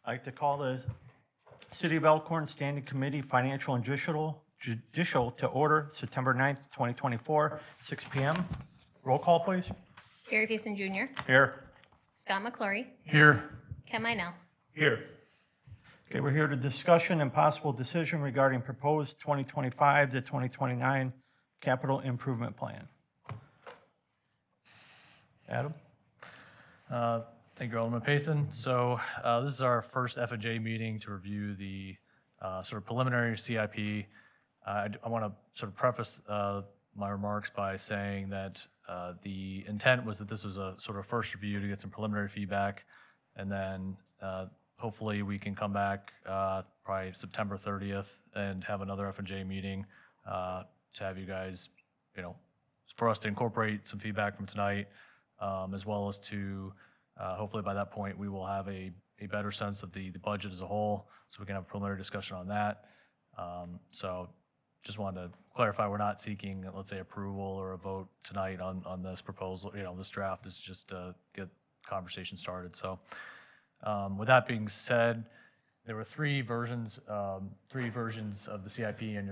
I'd like to call the City of Elkhorn Standing Committee Financial and Judicial to order September 9th, 2024, 6 p.m. Roll call, please. Gary Payson Jr., Here. Scott McClory, Here. Ken Minell. Here. Okay, we're here to discussion and possible decision regarding proposed 2025 to 2029 capital improvement plan. Adam? Thank you, Alderman Payson. So this is our first F&J meeting to review the sort of preliminary CIP. I want to sort of preface my remarks by saying that the intent was that this was a sort of first review to get some preliminary feedback, and then hopefully we can come back probably September 30th and have another F&J meeting to have you guys, for us to incorporate some feedback from tonight, as well as to hopefully by that point we will have a better sense of the budget as a whole, so we can have a preliminary discussion on that. So just wanted to clarify, we're not seeking, let's say, approval or a vote tonight on this proposal. This draft is just to get conversation started. So with that being said, there were three versions of the CIP in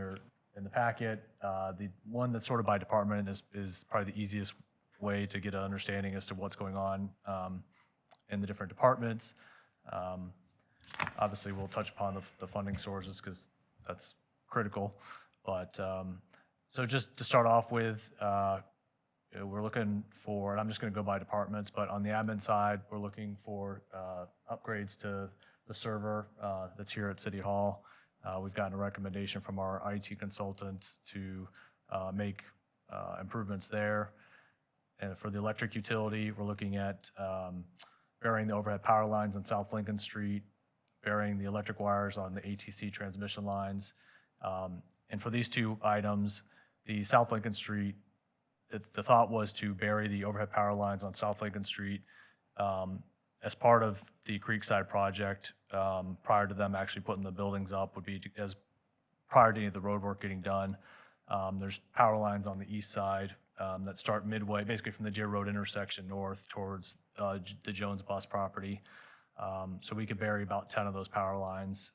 the packet. The one that's sorted by department is probably the easiest way to get an understanding as to what's going on in the different departments. Obviously, we'll touch upon the funding sources because that's critical. But so just to start off with, we're looking for, and I'm just going to go by departments, but on the admin side, we're looking for upgrades to the server that's here at City Hall. We've gotten a recommendation from our IT consultant to make improvements there. And for the electric utility, we're looking at burying the overhead power lines on South Lincoln Street, burying the electric wires on the ATC transmission lines. And for these two items, the South Lincoln Street, the thought was to bury the overhead power lines on South Lincoln Street as part of the Creekside project. Prior to them actually putting the buildings up, would be as prior to any of the road work getting done. There's power lines on the east side that start midway, basically from the Deer Road intersection north towards the Jones Bus property. So we could bury about 10 of those power lines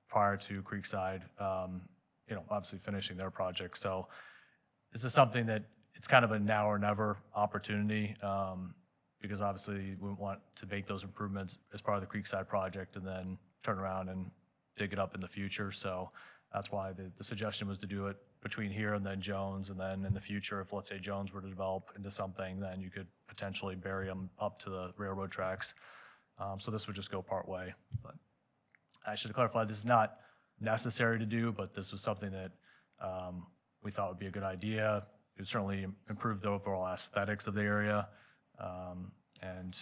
prior to Creekside, obviously finishing their project. So this is something that it's kind of a now or never opportunity, because obviously we want to make those improvements as part of the Creekside project and then turn around and dig it up in the future. So that's why the suggestion was to do it between here and then Jones, and then in the future, if let's say Jones were to develop into something, then you could potentially bury them up to the railroad tracks. So this would just go part way. But I should clarify, this is not necessary to do, but this was something that we thought would be a good idea. It would certainly improve the overall aesthetics of the area, and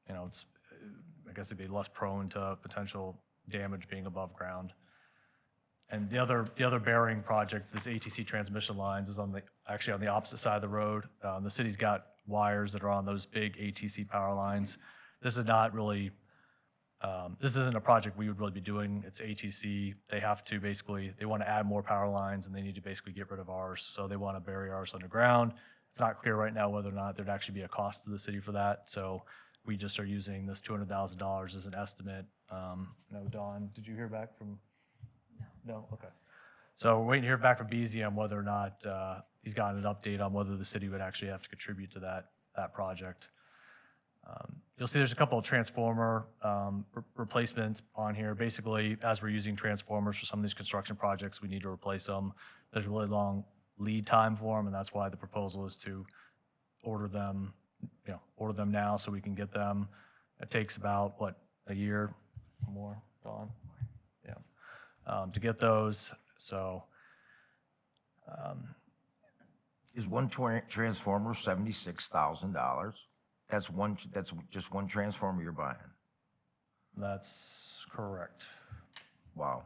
it's, I guess it'd be less prone to potential damage being above ground. And the other burying project, this ATC transmission lines, is actually on the opposite side of the road. The city's got wires that are on those big ATC power lines. This is not really, this isn't a project we would really be doing. It's ATC. They have to they want to add more power lines, and they need to basically get rid of ours. So they want to bury ours underground. It's not clear right now whether or not there'd actually be a cost to the city for that. So we just are using this $200,000 as an estimate. No, Dawn, did you hear back from? No? Okay. So we're waiting to hear back from BZ on whether or not he's gotten an update on whether the city would actually have to contribute to that project. You'll see there's a couple of transformer replacements on here. Basically, as we're using transformers for some of these construction projects, we need to replace them. There's a really long lead time for them, and that's why the proposal is to order them now so we can get them. It takes about, a year or more, Dawn? Yeah. To get those. So is one transformer $76,000? That's just one transformer you're buying? That's correct. Wow.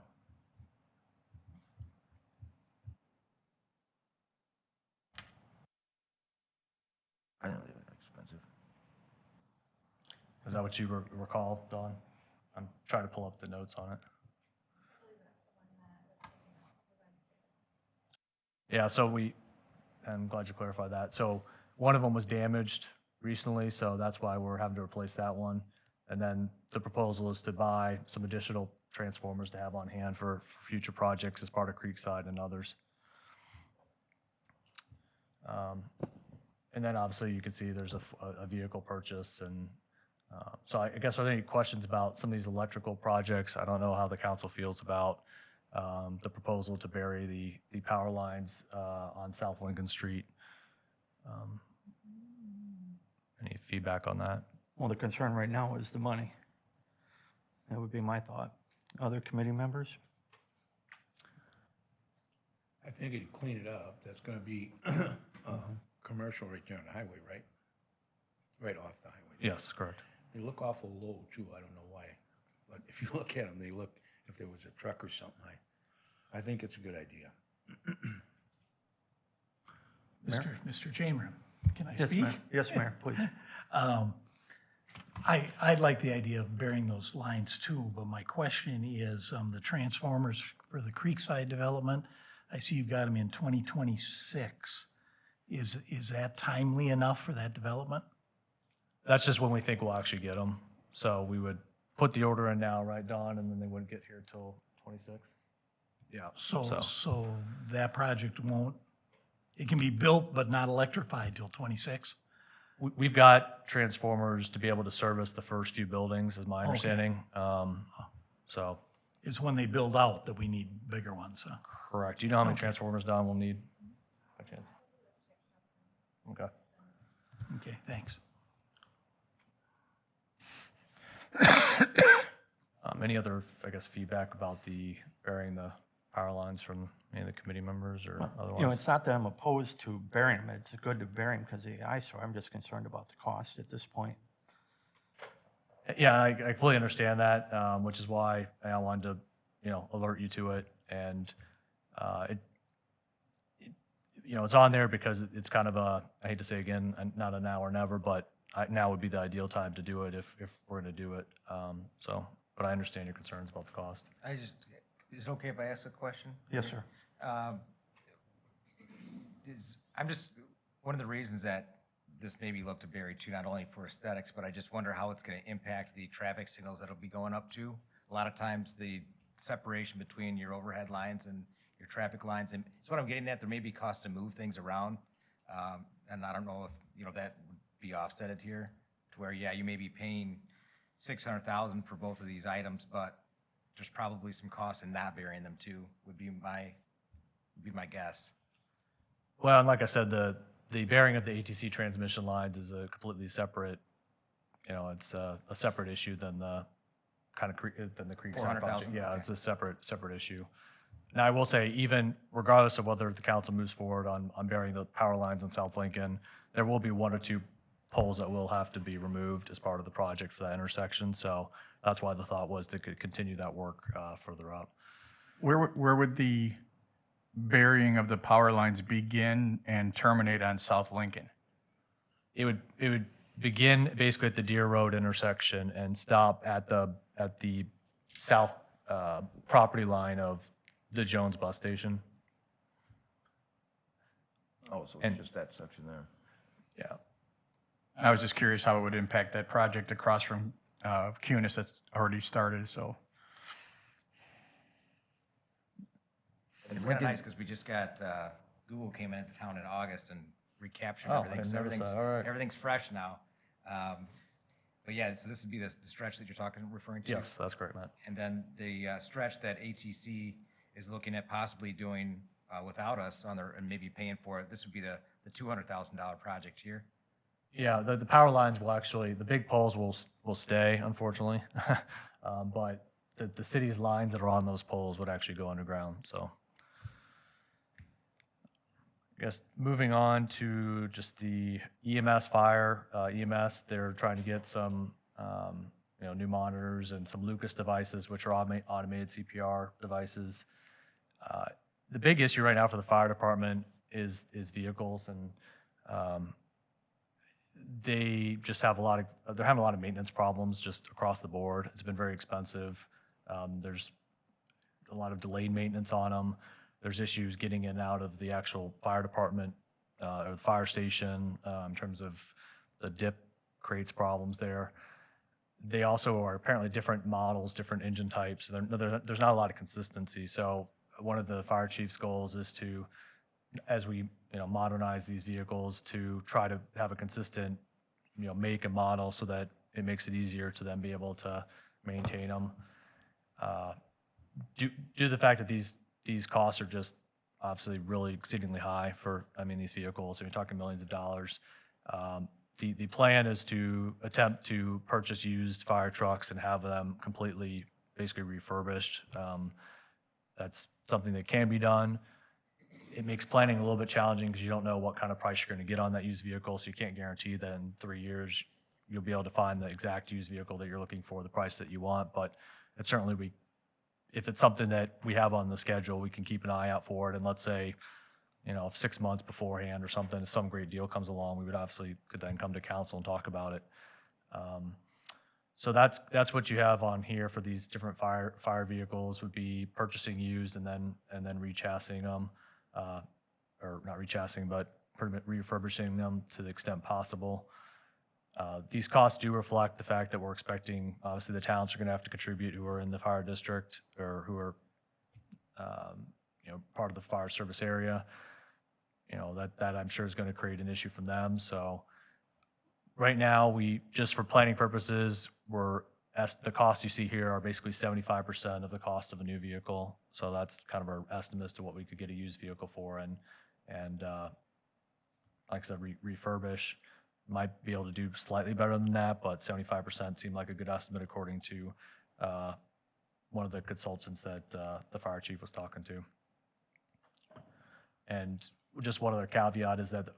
I didn't know they were that expensive. Is that what you recall, Dawn? I'm trying to pull up the notes on it. Yeah, so I'm glad you clarified that. So one of them was damaged recently, so that's why we're having to replace that one. And then the proposal is to buy some additional transformers to have on hand for future projects as part of Creekside and others. And then obviously you can see there's a vehicle purchase, and so I guess are there any questions about some of these electrical projects? I don't know how the council feels about the proposal to bury the power lines on South Lincoln Street. Any feedback on that? Well, the concern right now is the money. That would be my thought. Other committee members? I think it'd clean it up. That's gonna be, commercial right there on the highway, right? Right off the highway. Yes, correct. They look awful low too, I don't know why. But if you look at them, they look, if there was a truck or something, I think it's a good idea. Mayor? Mr. Chamberlain, can I Yes, speak? Mayor. Yes, Mayor, please. I like the idea of burying those lines too, but my question is, the transformers for the Creekside development, I see you've got them in 2026. Is that timely enough for that development? That's just when we think we'll actually get them. So we would put the order in now, right, Don, and then they wouldn't get here till 26? Yeah. So that project won't, it can be built but not electrified till 26? We've got transformers to be able to service the first few buildings, is my Okay. understanding. So, It's when they build out that we need bigger ones, huh? correct. Do you know how many Okay. transformers, Don, we'll need? By chance? Okay. Okay, thanks. Any other, I guess, feedback about the burying the power lines from any of the committee members or You know, otherwise? it's not that I'm opposed to burying them. It's good to bury them because of the eyesore. I'm just concerned about the cost at this point. Yeah, I completely understand that, which is why I wanted to, alert you to it. And it's on there because it's kind of I hate to say again, not a now or never, but now would be the ideal time to do it if we're going to do it. But I understand your concerns about the cost. Is it okay if I ask a question? Yes, sir. I'm just, one of the reasons that this maybe looked to bury too, not only for aesthetics, but I just wonder how it's going to impact the traffic signals that'll be going up to. A lot of times the separation between your overhead lines and your traffic lines, and so what I'm getting at, there may be cost to move things around. And I don't know if, that would be offsetted here to where, yeah, you may be paying $600,000 for both of these items, but there's probably some cost in not burying them too, would be my guess. Well, and like I said, the bearing of the ATC transmission lines is a completely separate, it's a separate issue than the than the Creekside project. $400,000, Yeah, okay. it's a separate issue. Now, I will say, even regardless of whether the council moves forward on burying the power lines in South Lincoln, there will be one or two poles that will have to be removed as part of the project for that intersection. So that's why the thought was to continue that work further up. Where would the burying of the power lines begin and terminate on South Lincoln? It would begin basically at the Deer Road intersection and stop at the south property line of the Jones bus station. Oh, so And- it's just that section there. Yeah. I was just curious how it would impact that project across from Cunis that's already started, so. It's kind of nice because we just got, Google came into town in August and recaptured Oh, I everything. didn't So notice everything's, that. All right. everything's fresh now. But yeah, so this would be the stretch that you're referring to? Yes, that's correct, Matt. And then the stretch that ATC is looking at possibly doing without us on their, and maybe paying for it, this would be the $200,000 project here. Yeah, the power lines will actually, the big poles will stay, unfortunately. But the city's lines that are on those poles would actually go underground, so. I guess moving on to just the EMS fire, EMS, they're trying to get some, new monitors and some Lucas devices, which are automated CPR devices. The big issue right now for the fire department is vehicles, and they just have they're having a lot of maintenance problems just across the board. It's been very expensive. There's a lot of delayed maintenance on them. There's issues getting in and out of the actual fire department or the fire station in terms of the dip creates problems there. They also are apparently different models, different engine types. There's not a lot of consistency. So one of the fire chief's goals is to, as we, modernize these vehicles, to try to have a consistent, make and model so that it makes it easier to then be able to maintain them. Due to the fact that these costs are just obviously really exceedingly high for, these vehicles, you're talking millions of dollars. The plan is to attempt to purchase used fire trucks and have them completely, basically refurbished. That's something that can be done. It makes planning a little bit challenging because you don't know what kind of price you're going to get on that used vehicle, so you can't guarantee that in 3 years you'll be able to find the exact used vehicle that you're looking for, the price that you want. But it certainly, if it's something that we have on the schedule, we can keep an eye out for it. And let's say, if 6 months beforehand or something, if some great deal comes along, we would obviously could then come to council and talk about it. So that's what you have on here for these different fire vehicles, would be purchasing used and then rechassing them, or not rechassing, but pretty much refurbishing them to the extent possible. These costs do reflect the fact that we're expecting, obviously, the towns are going to have to contribute who are in the fire district or who are, part of the fire service area. That I'm sure is going to create an issue from them. So right now, just for planning purposes, the costs you see here are basically 75% of the cost of a new vehicle. So that's kind of our estimate as to what we could get a used vehicle for, and like I said, refurbish. Might be able to do slightly better than that, but 75% seemed like a good estimate according to one of the consultants that the fire chief was talking to. And just one other caveat is that the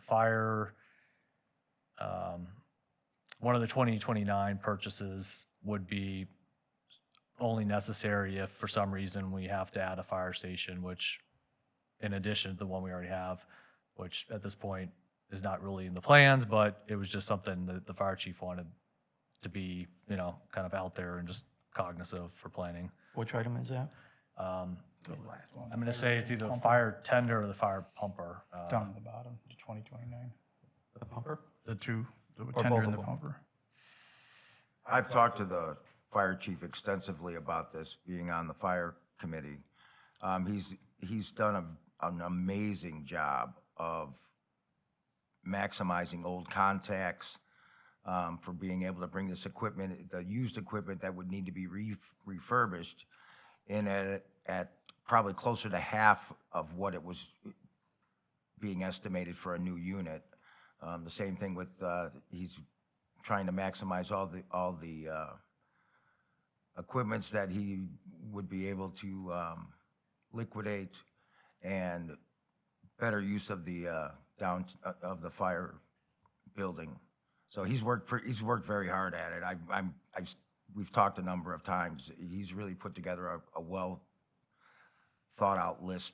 one of the 2029 purchases would be only necessary if for some reason we have to add a fire station, which in addition to the one we already have, which at this point is not really in the plans, but it was just something that the fire chief wanted to be, kind of out there and just cognizant of for planning. Which item is that? The last one. I'm going to say it's either the fire tender or the fire pumper. Down at the bottom, the 2029. The pumper? The two, the both tender of and the them? pumper. I've talked to the fire chief extensively about this, being on the fire committee. He's done an amazing job of maximizing old contacts, for being able to bring this equipment, the used equipment that would need to be refurbished, in at probably closer to half of what it was being estimated for a new unit. The same thing with, he's trying to maximize all the equipments that he would be able to liquidate, and better use of the of the fire building. So he's worked very hard at it. We've talked a number of times. He's really put together a well thought out list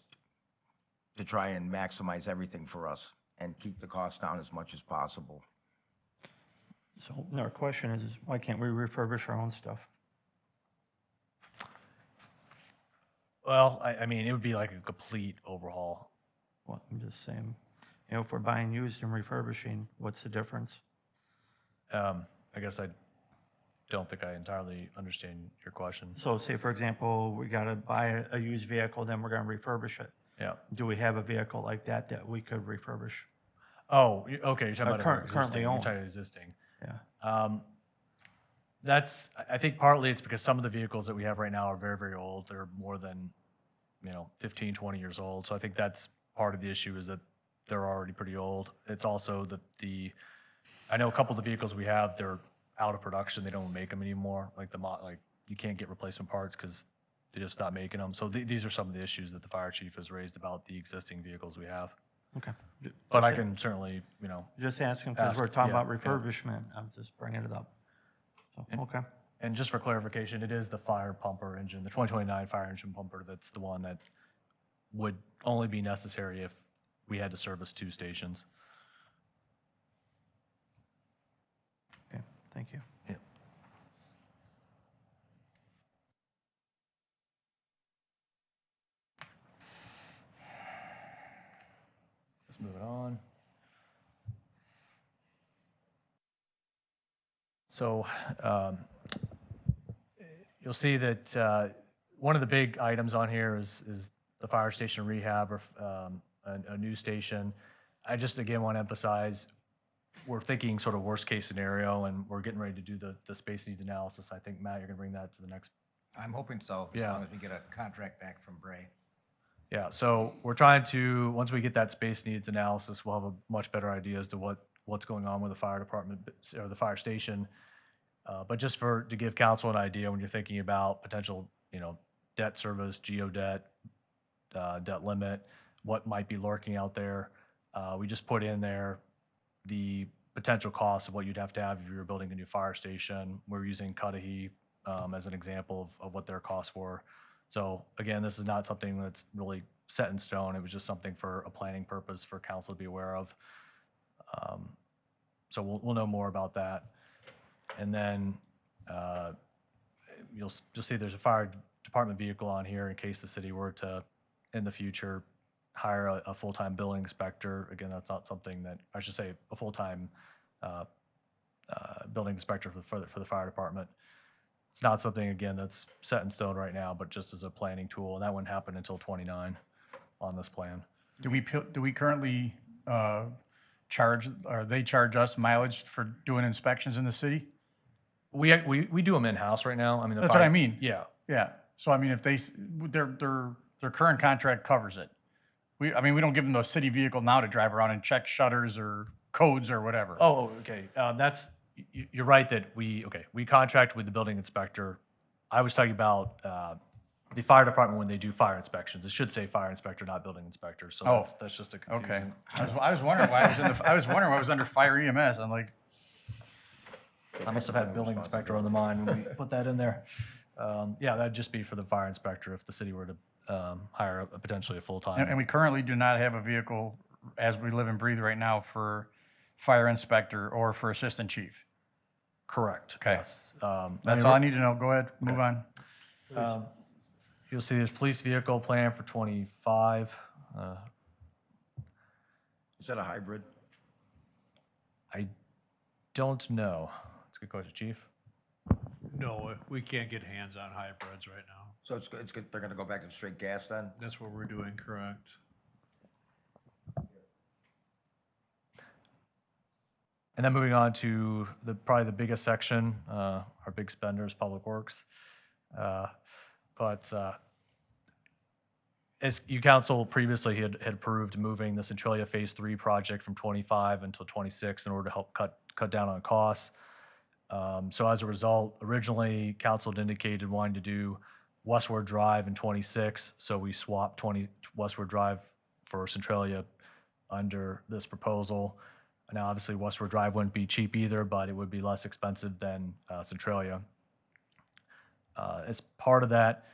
to try and maximize everything for us and keep the cost down as much as possible. So our question is why can't we refurbish our own stuff? Well, it would be like a complete overhaul. Well, I'm just saying, if we're buying used and refurbishing, what's the difference? I guess I don't think I entirely understand your question. So say, for example, we got to buy a used vehicle, then we're going to refurbish it. Yeah. Do we have a vehicle like that we could refurbish? Oh, okay, you're talking about currently existing. owned. You're talking existing. Yeah. I think partly it's because some of the vehicles that we have right now are very, very old. They're more than, 15, 20 years old. So I think that's part of the issue, is that they're already pretty old. It's also I know a couple of the vehicles we have, they're out of production. They don't make them anymore. Like you can't get replacement parts because they just stopped making them. So these are some of the issues that the fire chief has raised about the existing vehicles we have. Okay. But I can certainly, Just asking, because ask, we're talking yeah, about refurbishment. I'm just bringing it up. So, okay. and just for clarification, it is the fire pumper engine, the 2029 fire engine pumper, that's the one that would only be necessary if we had to service 2 stations. Okay, thank you. Yeah. Let's move it on. So you'll see that one of the big items on here is the fire station rehab or a new station. I just again want to emphasize, we're thinking sort of worst case scenario, and we're getting ready to do the space needs analysis. I think, Matt, you're going to bring that to the next. I'm hoping so, as Yeah. long as we get a contract back from Bray. Yeah, so we're trying to, once we get that space needs analysis, we'll have a much better idea as to what's going on with the fire department or the fire station. But just to give council an idea, when you're thinking about potential, debt service, geodebt, debt limit, what might be lurking out there, we just put in there the potential cost of what you'd have to have if you were building a new fire station. We're using Cudahy as an example of what their costs were. So again, this is not something that's really set in stone. It was just something for a planning purpose for council to be aware of. So we'll know more about that. And then you'll see there's a fire department vehicle on here in case the city were to, in the future, hire a full-time building inspector. Again, that's not something that, I should say, a full-time building inspector for the fire department. It's not something, again, that's set in stone right now, but just as a planning tool, and that wouldn't happen until 29 on this plan. Do we currently charge, or they charge us mileage for doing inspections in the city? We do them in-house right now. I mean, That's what I mean. Yeah. Yeah, so I mean, if their current contract covers it. We don't give them the city vehicle now to drive around and check shutters or codes or whatever. Oh, okay. You're right that we contract with the building inspector. I was talking about the fire department when they do fire inspections. It should say fire inspector, not building inspector. So Oh, that's just a Okay, confusion. I was wondering why I was wondering why I was under fire EMS. I'm like, I must have had building inspector on the mind when we put that in there. Yeah, that'd just be for the fire inspector if the city were to hire potentially a full-time. and we currently do not have a vehicle as we live and breathe right now for fire inspector or for assistant chief. Correct. Okay. Yes. That's all I need to know. Go ahead, move on. You'll see there's police vehicle plan for 25. Is that a hybrid? I don't know. It's a good question, Chief. No, we can't get hands on hybrids right now. So it's good, they're gonna go back to straight gas then? That's what we're doing, correct? And then moving on to probably the biggest section, our big spenders, Public Works. As you council previously had approved moving the Centralia Phase 3 project from 25 until 26 in order to help cut down on costs. So as a result, originally council had indicated wanting to do Westward Drive in 26, so we swapped Westward Drive for Centralia under this proposal. Now, obviously, Westward Drive wouldn't be cheap either, but it would be less expensive than Centralia. As part of that,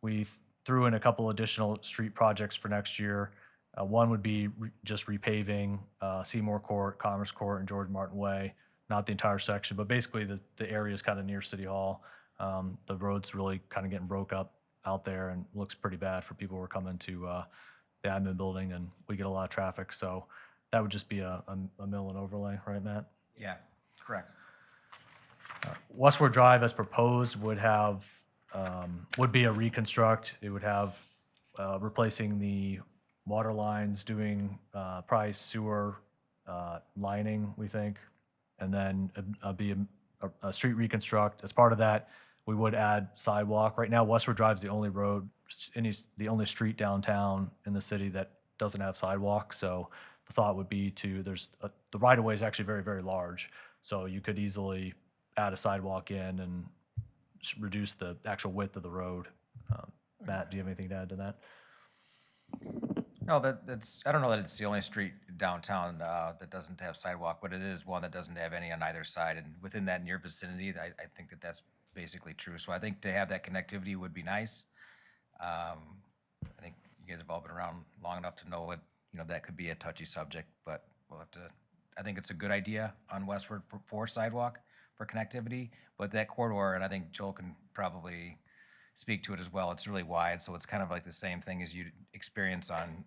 we threw in a couple additional street projects for next year. One would be just repaving Seymour Court, Commerce Court, and George Martin Way. Not the entire section, but basically the area is kind of near City Hall. The road's really kind of getting broke up out there and looks pretty bad for people who are coming to the admin building, and we get a lot of traffic. So that would just be a mill and overlay, right, Matt? Yeah, correct. Westward Drive, as proposed, would be a reconstruct. It would have replacing the water lines, doing probably sewer lining, we think, and then be a street reconstruct. As part of that, we would add sidewalk. Right now, Westward Drive is the only road, the only street downtown in the city that doesn't have sidewalk. So the thought would be the right-of-way is actually very, very large. So you could easily add a sidewalk in and reduce the actual width of the road. Matt, do you have anything to add to that? No, that's, I don't know that it's the only street downtown that doesn't have sidewalk, but it is one that doesn't have any on either side. And within that near vicinity, I think that's basically true. So I think to have that connectivity would be nice. I think you guys have all been around long enough to know that could be a touchy subject, but we'll have to, I think it's a good idea on Westward for sidewalk for connectivity, but that corridor, and I think Joel can probably speak to it as well, it's really wide, so it's kind of like the same thing as you experience on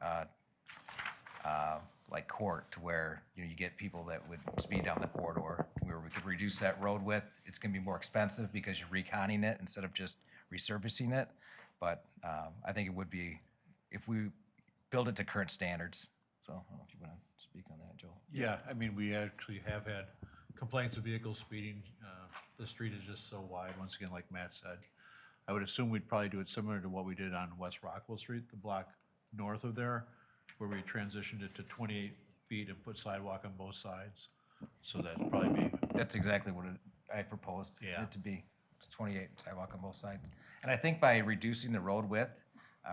like Court, to where you get people that would speed down the corridor. We where we could reduce that road width. It's gonna be more expensive because you're reconning it instead of just resurfacing it. But I think it would be, if we build it to current standards. So I don't know if you want to speak on that, Joel. Yeah, I mean, we actually have had complaints of vehicles speeding. The street is just so wide, once again, like Matt said. I would assume we'd probably do it similar to what we did on West Rockwell Street, the block north of there, where we transitioned it to 28 feet and put sidewalk on both sides. So that'd probably be, That's exactly what I proposed Yeah. it to be. It's 28 sidewalk on both sides. And I think by reducing the road width,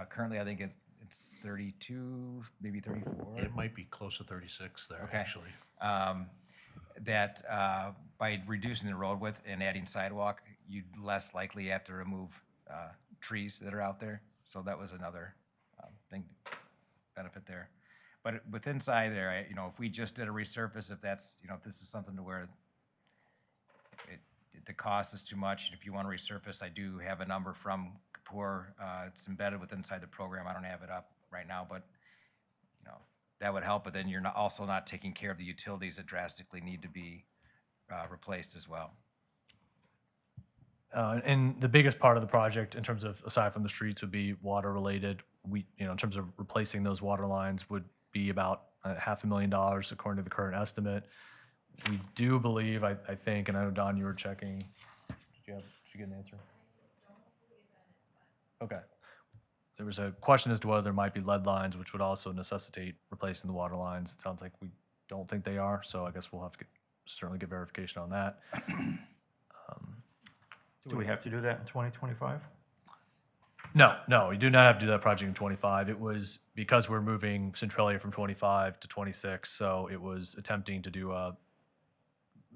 currently I think it's 32, maybe 34. it might be close to 36 there, Okay. actually. That by reducing the road width and adding sidewalk, you'd less likely have to remove trees that are out there. So that was another thing, benefit there. But with inside there, you know, if we just did a resurface, if that's, you know, if this is something to where the cost is too much, if you want to resurface, I do have a number from Kapoor. It's embedded with inside the program. I don't have it up right now, but you know, that would help. But then you're also not taking care of the utilities that drastically need to be replaced as well. And the biggest part of the project, in terms of, aside from the streets, would be water related. We, you know, in terms of replacing those water lines, would be about $500,000 according to the current estimate. We do believe, I think, and I know, Don, you were checking. Did you get an answer? Okay. There was a question as to whether there might be lead lines, which would also necessitate replacing the water lines. It sounds like we don't think they are, so I guess we'll have to certainly get verification on that. Do we have to do that in 2025? No, we do not have to do that project in 25. It was because we're moving Centralia from 25 to 26, so it was attempting to do a,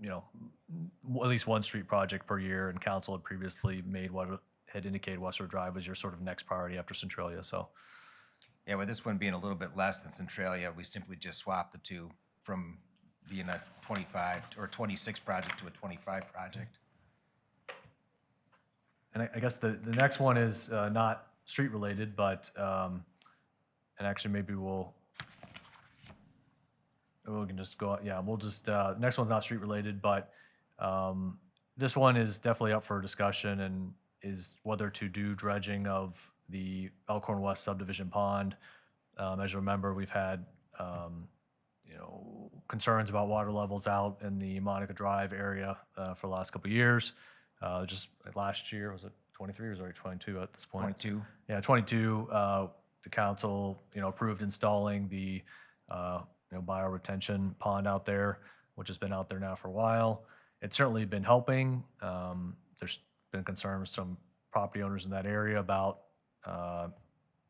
you know, at least one street project per year, and council had previously made what had indicated Westwood Drive was your sort of next priority after Centralia, so. Yeah, with this one being a little bit less than Centralia, we simply just swapped the two from being a 25 or 26 project to a 25 project. And I guess the next one is not street related, but, and actually maybe we can just go, yeah, we'll just, next one's not street related, but this one is definitely up for discussion, and is whether to do dredging of the Elkhorn West subdivision pond. As you remember, we've had, you know, concerns about water levels out in the Monica Drive area for the last couple of years. Just like last year, was it 23 or was it already 22 at this point? 22. Yeah, 22, the council, you know, approved installing the, you know, bioretention pond out there, which has been out there now for a while. It's certainly been helping. There's been concerns from property owners in that area about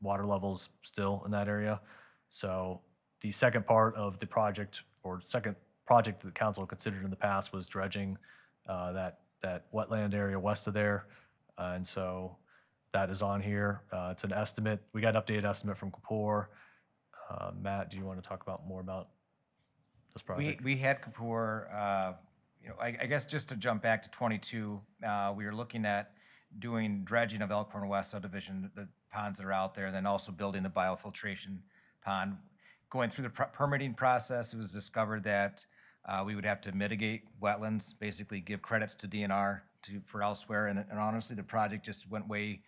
water levels still in that area. So the second part of the project, or second project that the council considered in the past, was dredging that wetland area west of there. And so that is on here. It's an estimate. We got an updated estimate from Kapoor. Matt, do you want to talk about more about this project? We had Kapoor, you know, I guess just to jump back to 22, we were looking at doing dredging of Elkhorn West subdivision, the ponds that are out there, and then also building the biofiltration pond. Going through the permitting process, it was discovered that we would have to mitigate wetlands, basically give credits to DNR for elsewhere, and honestly, the project just went way,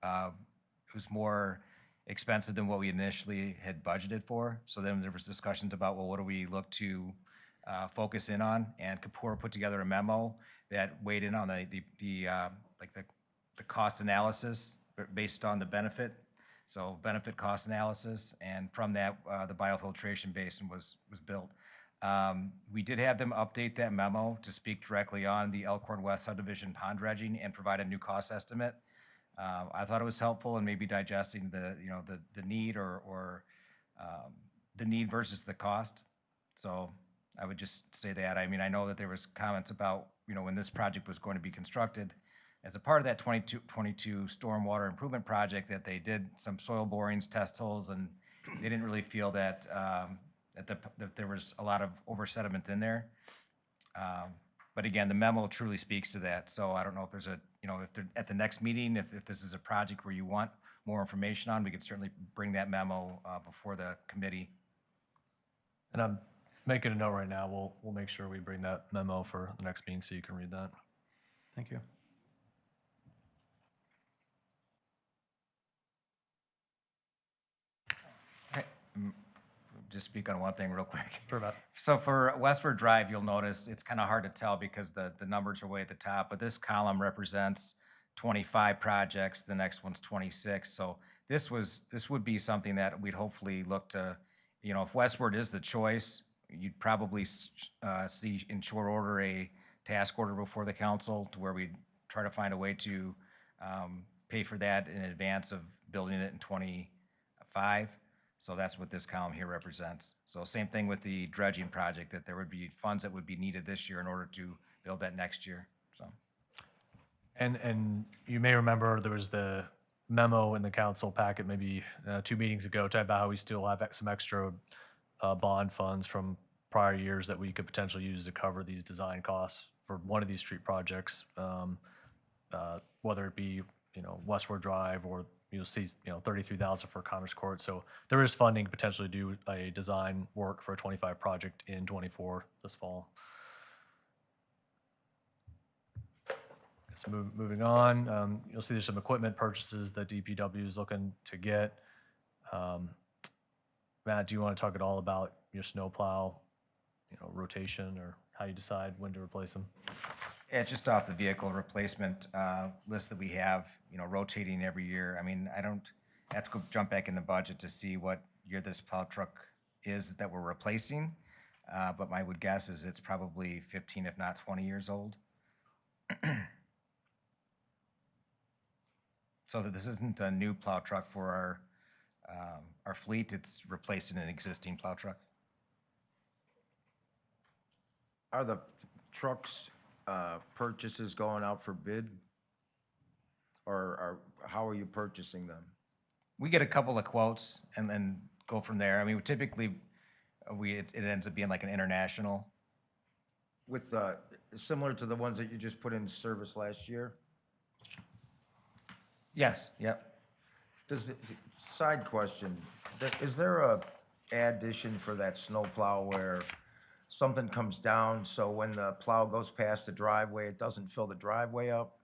it was more expensive than what we initially had budgeted for. So then there was discussions about, well, what do we look to focus in on? And Kapoor put together a memo that weighed in on the cost analysis based on the benefit. So benefit cost analysis, and from that, the biofiltration basin was built. We did have them update that memo to speak directly on the Elkhorn West subdivision pond dredging and provide a new cost estimate. I thought it was helpful in maybe digesting the need or the need versus the cost. So I would just say that. I mean, I know that there was comments about, you know, when this project was going to be constructed, as a part of that 22 stormwater improvement project, that they did some soil borings, test holes, and they didn't really feel that that there was a lot of over sediment in there. But again, the memo truly speaks to that. So I don't know if there's a, you know, if at the next meeting, if this is a project where you want more information on, we could certainly bring that memo before the committee. And I'm making a note right now. We'll make sure we bring that memo for the next meeting so you can read that. Thank you. Okay, just speak on one thing real quick. Sure about. So for Westward Drive, you'll notice it's kind of hard to tell because the numbers are way at the top, but this column represents 25 projects, the next one's 26. So this would be something that we'd hopefully look to, if Westward is the choice, you'd probably see in short order a task order before the council to where we'd try to find a way to pay for that in advance of building it in 25. So that's what this column here represents. So same thing with the dredging project, that there would be funds that would be needed this year in order to build that next year, so. And you may remember there was the memo in the council packet maybe 2 meetings ago talking about how we still have some extra bond funds from prior years that we could potentially use to cover these design costs for one of these street projects, whether it be, Westward Drive or you'll see, 33,000 for Commerce Court. So there is funding potentially to do a design work for a 25 project in 24 this fall. So moving on, you'll see there's some equipment purchases that DPW is looking to get. Matt, do you want to talk at all about your snowplow, rotation, or how you decide when to replace them? Yeah, just off the vehicle replacement list that we have, rotating every year. I mean, I don't have to go jump back in the budget to see what year this plow truck is that we're replacing, but my would guess is it's probably 15, if not 20 years old. So that this isn't a new plow truck for our fleet, it's replacing an existing plow truck. Are the trucks purchases going out for bid? Or how are you purchasing them? We get a couple of quotes and then go from there. I mean, typically, it ends up being like an international. With, similar to the ones that you just put into service last year? Yes, yep. Side question, is there a addition for that snowplow where something comes down, so when the plow goes past the driveway, it doesn't fill the driveway up?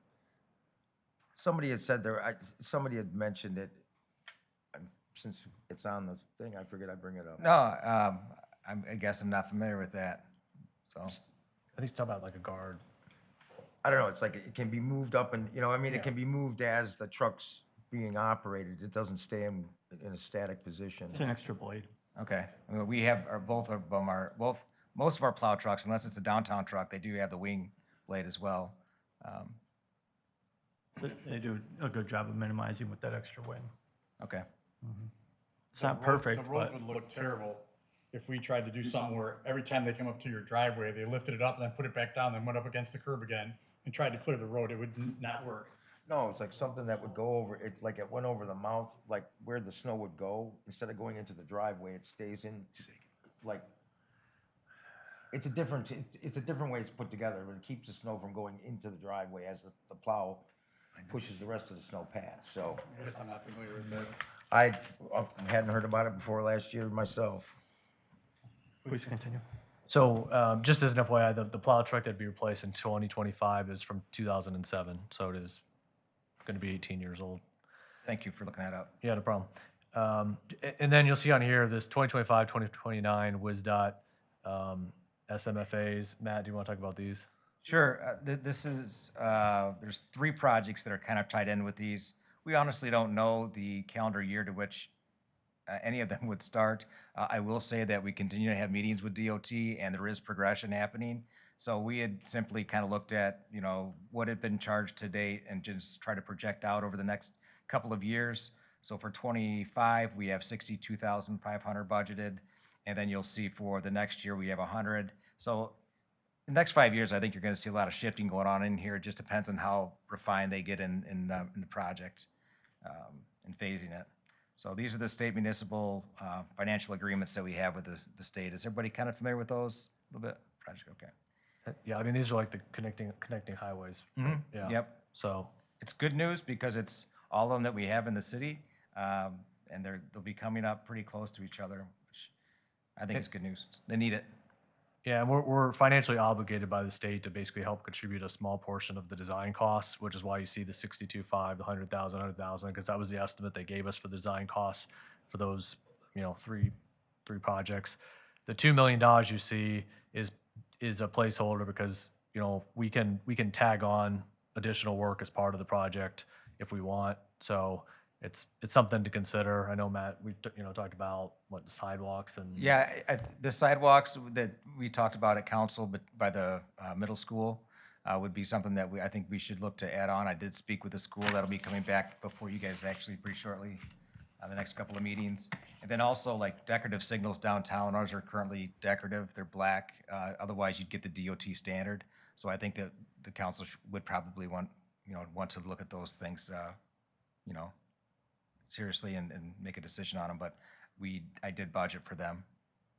Somebody had said somebody had mentioned it. Since it's on the thing, I figured I'd bring it up. No, I guess I'm not familiar with that, so. I think he's talking about like a guard. I don't know, it's like it can be moved up and, Yeah. it can be moved as the truck's being operated. It doesn't stay in a static position. It's an extra blade. Okay, well, we have, both of them are, most of our plow trucks, unless it's a downtown truck, they do have the wing blade as well. They do a good job of minimizing with that extra wing. Okay, It's not perfect, The roads but would look terrible if we tried to do something where every time they come up to your driveway, they lifted it up and then put it back down, then went up against the curb again and tried to clear the road. It would not work. No, it's like something that would go over, it went over the mouth, like where the snow would go. Instead of going into the driveway, it stays in, like, it's a different way it's put together, but it keeps the snow from going into the driveway as the plow pushes the rest of the snow past, so. I guess I'm not familiar with that. I hadn't heard about it before last year myself. please continue. So just as an FYI, the plow truck that'd be replaced in 2025 is from 2007, so it is going to be 18 years old. thank you for looking that up. Yeah, no problem. And then you'll see on here this 2025, 2029 WisDOT SMFAs. Matt, do you want to talk about these? Sure, this is, there's 3 projects that are kind of tied in with these. We honestly don't know the calendar year to which any of them would start. I will say that we continue to have meetings with DOT and there is progression happening. So we had simply kind of looked at, what had been charged to date and just try to project out over the next couple of years. So for 25, we have 62,500 budgeted. And then you'll see for the next year, we have 100. So the next 5 years, I think you're going to see a lot of shifting going on in here. It just depends on how refined they get in the project and phasing it. So these are the state municipal financial agreements that we have with the state. Is everybody kind of familiar with those a little bit? Project, okay. Yeah, I mean, these are like the connecting highways. Mm-hmm. Yeah. Yep. So It's good news because it's all of them that we have in the city, and they'll be coming up pretty close to each other, which I think is good news. They need it. Yeah, and we're financially obligated by the state to basically help contribute a small portion of the design costs, which is why you see the 62.5, the 100,000, because that was the estimate they gave us for the design costs for those, three projects. The $2 million you see is a placeholder because, we can tag on additional work as part of the project if we want. So it's something to consider. I know, Matt, we've, talked about what, the sidewalks and. Yeah, the sidewalks that we talked about at council, but by the middle school, would be something that I think we should look to add on. I did speak with the school. That'll be coming back before you guys actually pretty shortly, the next couple of meetings. And then also like decorative signals downtown. Ours are currently decorative. They're black. Otherwise, you'd get the DOT standard. So I think that the council would probably want to look at those things, seriously and make a decision on them. But I did budget for them,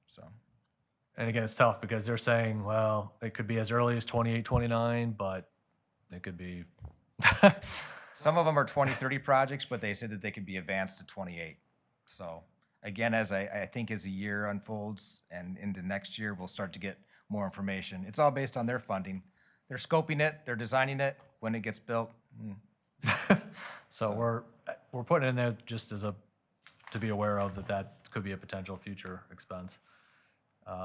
so. And again, it's tough because they're saying, well, it could be as early as 28, 29, but it could be. Some of them are 2030 projects, but they said that they could be advanced to 28. So again, as I think as the year unfolds and into next year, we'll start to get more information. It's all based on their funding. They're scoping it, they're designing it. When it gets built. So we're putting it in there just to be aware of that could be a potential future expense.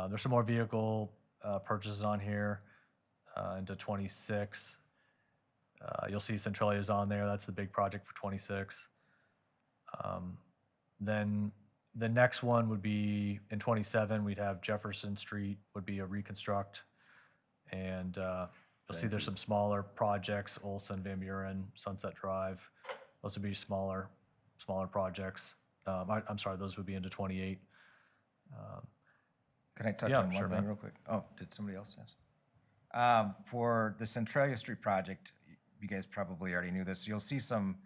There's some more vehicle purchases on here into 26. You'll see Centralia's on there. That's the big project for 26. Then the next one would be in 27. We'd have Jefferson Street would be a reconstruct, and you'll see there's some smaller projects: Olson, Van Buren, Sunset Drive. Those would be smaller projects. I'm sorry, those would be into 28. Can I touch Yeah, on sure, one thing Matt. real quick? Oh, did somebody else ask? For the Centralia Street project, you guys probably already knew this. You'll see some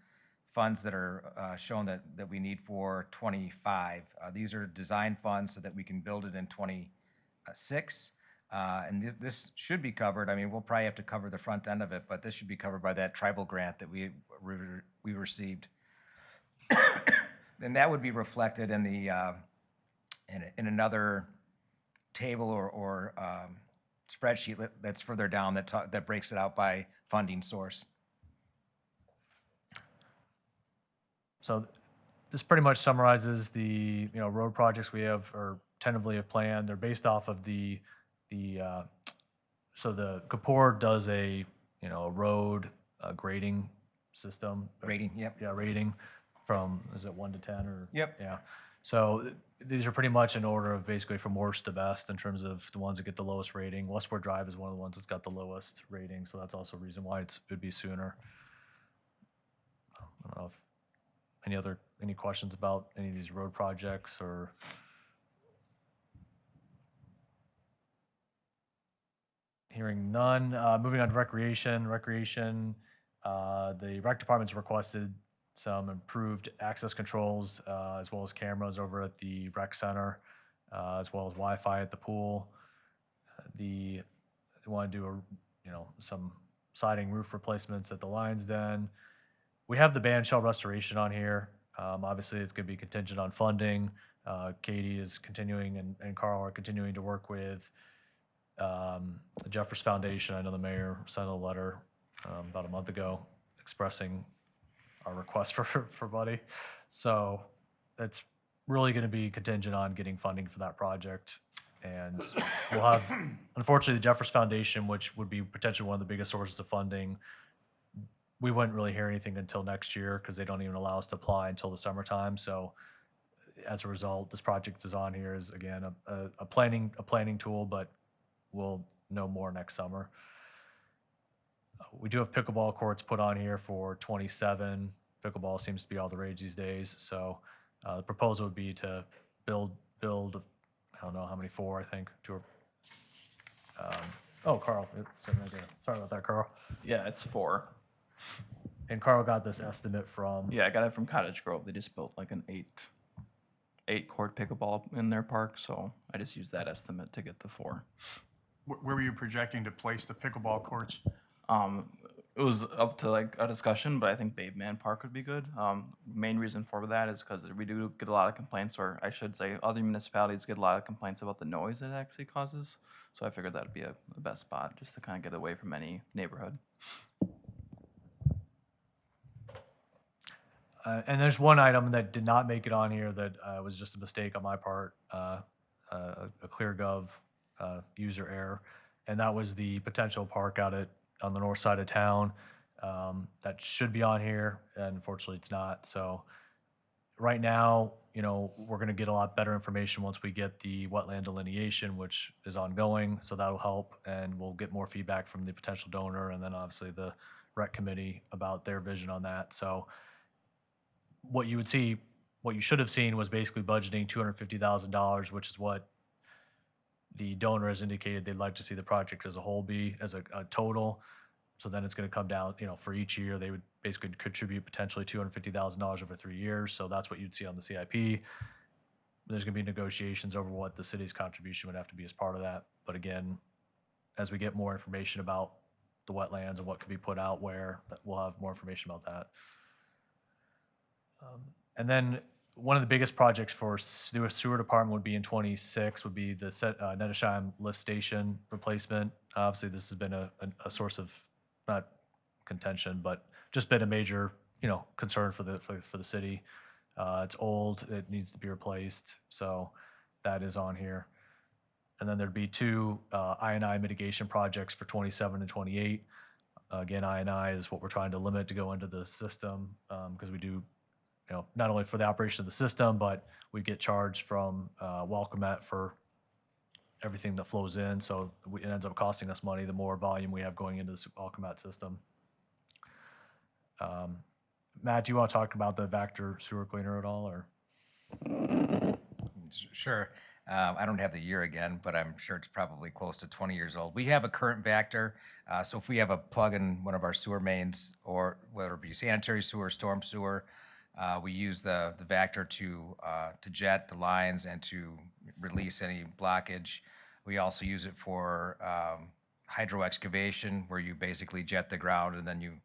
funds that are shown that we need for 25. These are design funds so that we can build it in 26. And this should be covered. I mean, we'll probably have to cover the front end of it, but this should be covered by that tribal grant that we received. And that would be reflected in the in another table or spreadsheet that's further down that breaks it out by funding source. So this pretty much summarizes the road projects we have or tentatively have planned. They're based off of so the Kapoor does a road grading system. Rating, yep. Yeah, rating from, is it 1 to 10 or? Yep. Yeah. So these are pretty much in order of basically from worst to best in terms of the ones that get the lowest rating. Westward Drive is one of the ones that's got the lowest rating, so that's also a reason why it'd be sooner. I don't know if any questions about any of these road projects or? Hearing none. Moving on to recreation. The rec department's requested some improved access controls as well as cameras over at the rec center, as well as Wi-Fi at the pool. They want to do some siding roof replacements at the Lions Den. We have the band shell restoration on here. Obviously, it's going to be contingent on funding. Katie is continuing and Carl are continuing to work with the Jeffers Foundation. I know the mayor sent a letter about a month ago expressing our request for money. So that's really going to be contingent on getting funding for that project. And we'll have, unfortunately, the Jeffers Foundation, which would be potentially one of the biggest sources of funding, we wouldn't really hear anything until next year because they don't even allow us to apply until the summertime. So as a result, this project is on here as, again, a planning tool, but we'll know more next summer. We do have pickleball courts put on here for 27. Pickleball seems to be all the rage these days. So the proposal would be to build, I don't know how many, 4, I think. Oh, Carl, it's sitting right there. Sorry about that, Carl. Yeah, it's 4. And Carl got this estimate from? Yeah, I got it from Cottage Grove. They just built like an 8-court pickleball in their park, so I just used that estimate to get the 4. Where were you projecting to place the pickleball courts? It was up to like a discussion, but I think Babe Park would be good. Main reason for that is because we do get a lot of complaints, or I should say, other municipalities get a lot of complaints about the noise it actually causes. So I figured that'd be the best spot just to kind of get away from any neighborhood. And there's one item that did not make it on here that was just a mistake on my part, a ClearGov user error, and that was the potential park out on the north side of town. That should be on here, and unfortunately it's not. So right now, we're going to get a lot better information once we get the wetland delineation, which is ongoing, so that'll help, and we'll get more feedback from the potential donor, and then obviously the rec committee about their vision on that. So what you should have seen was basically budgeting $250,000, which is what the donor has indicated they'd like to see the project as a whole be, as a total. So then it's going to come down, for each year, they would basically contribute potentially $250,000 over 3 years. So that's what you'd see on the CIP. There's going to be negotiations over what the city's contribution would have to be as part of that. But again, as we get more information about the wetlands and what could be put out where, we'll have more information about that. And then one of the biggest projects for sewer department would be in 26, would be the Nettersheim lift station replacement. Obviously, this has been a source of, not contention, but just been a major, concern for the city. It's old, it needs to be replaced, so that is on here. And then there'd be two I&I mitigation projects for 27 and 28. Again, I&I is what we're trying to limit to go into the system, because we do, not only for the operation of the system, but we get charged from Welcomet for everything that flows in. So it ends up costing us money the more volume we have going into the Welcomet system. Matt, do you want to talk about the Vector sewer cleaner at all, or? Sure. I don't have the year again, but I'm sure it's probably close to 20 years old. We have a current Vector, so if we have a plug in one of our sewer mains, or whether it be sanitary sewer, storm sewer, we use the Vector to jet the lines and to release any blockage. We also use it for hydro excavation, where you basically jet the ground and then you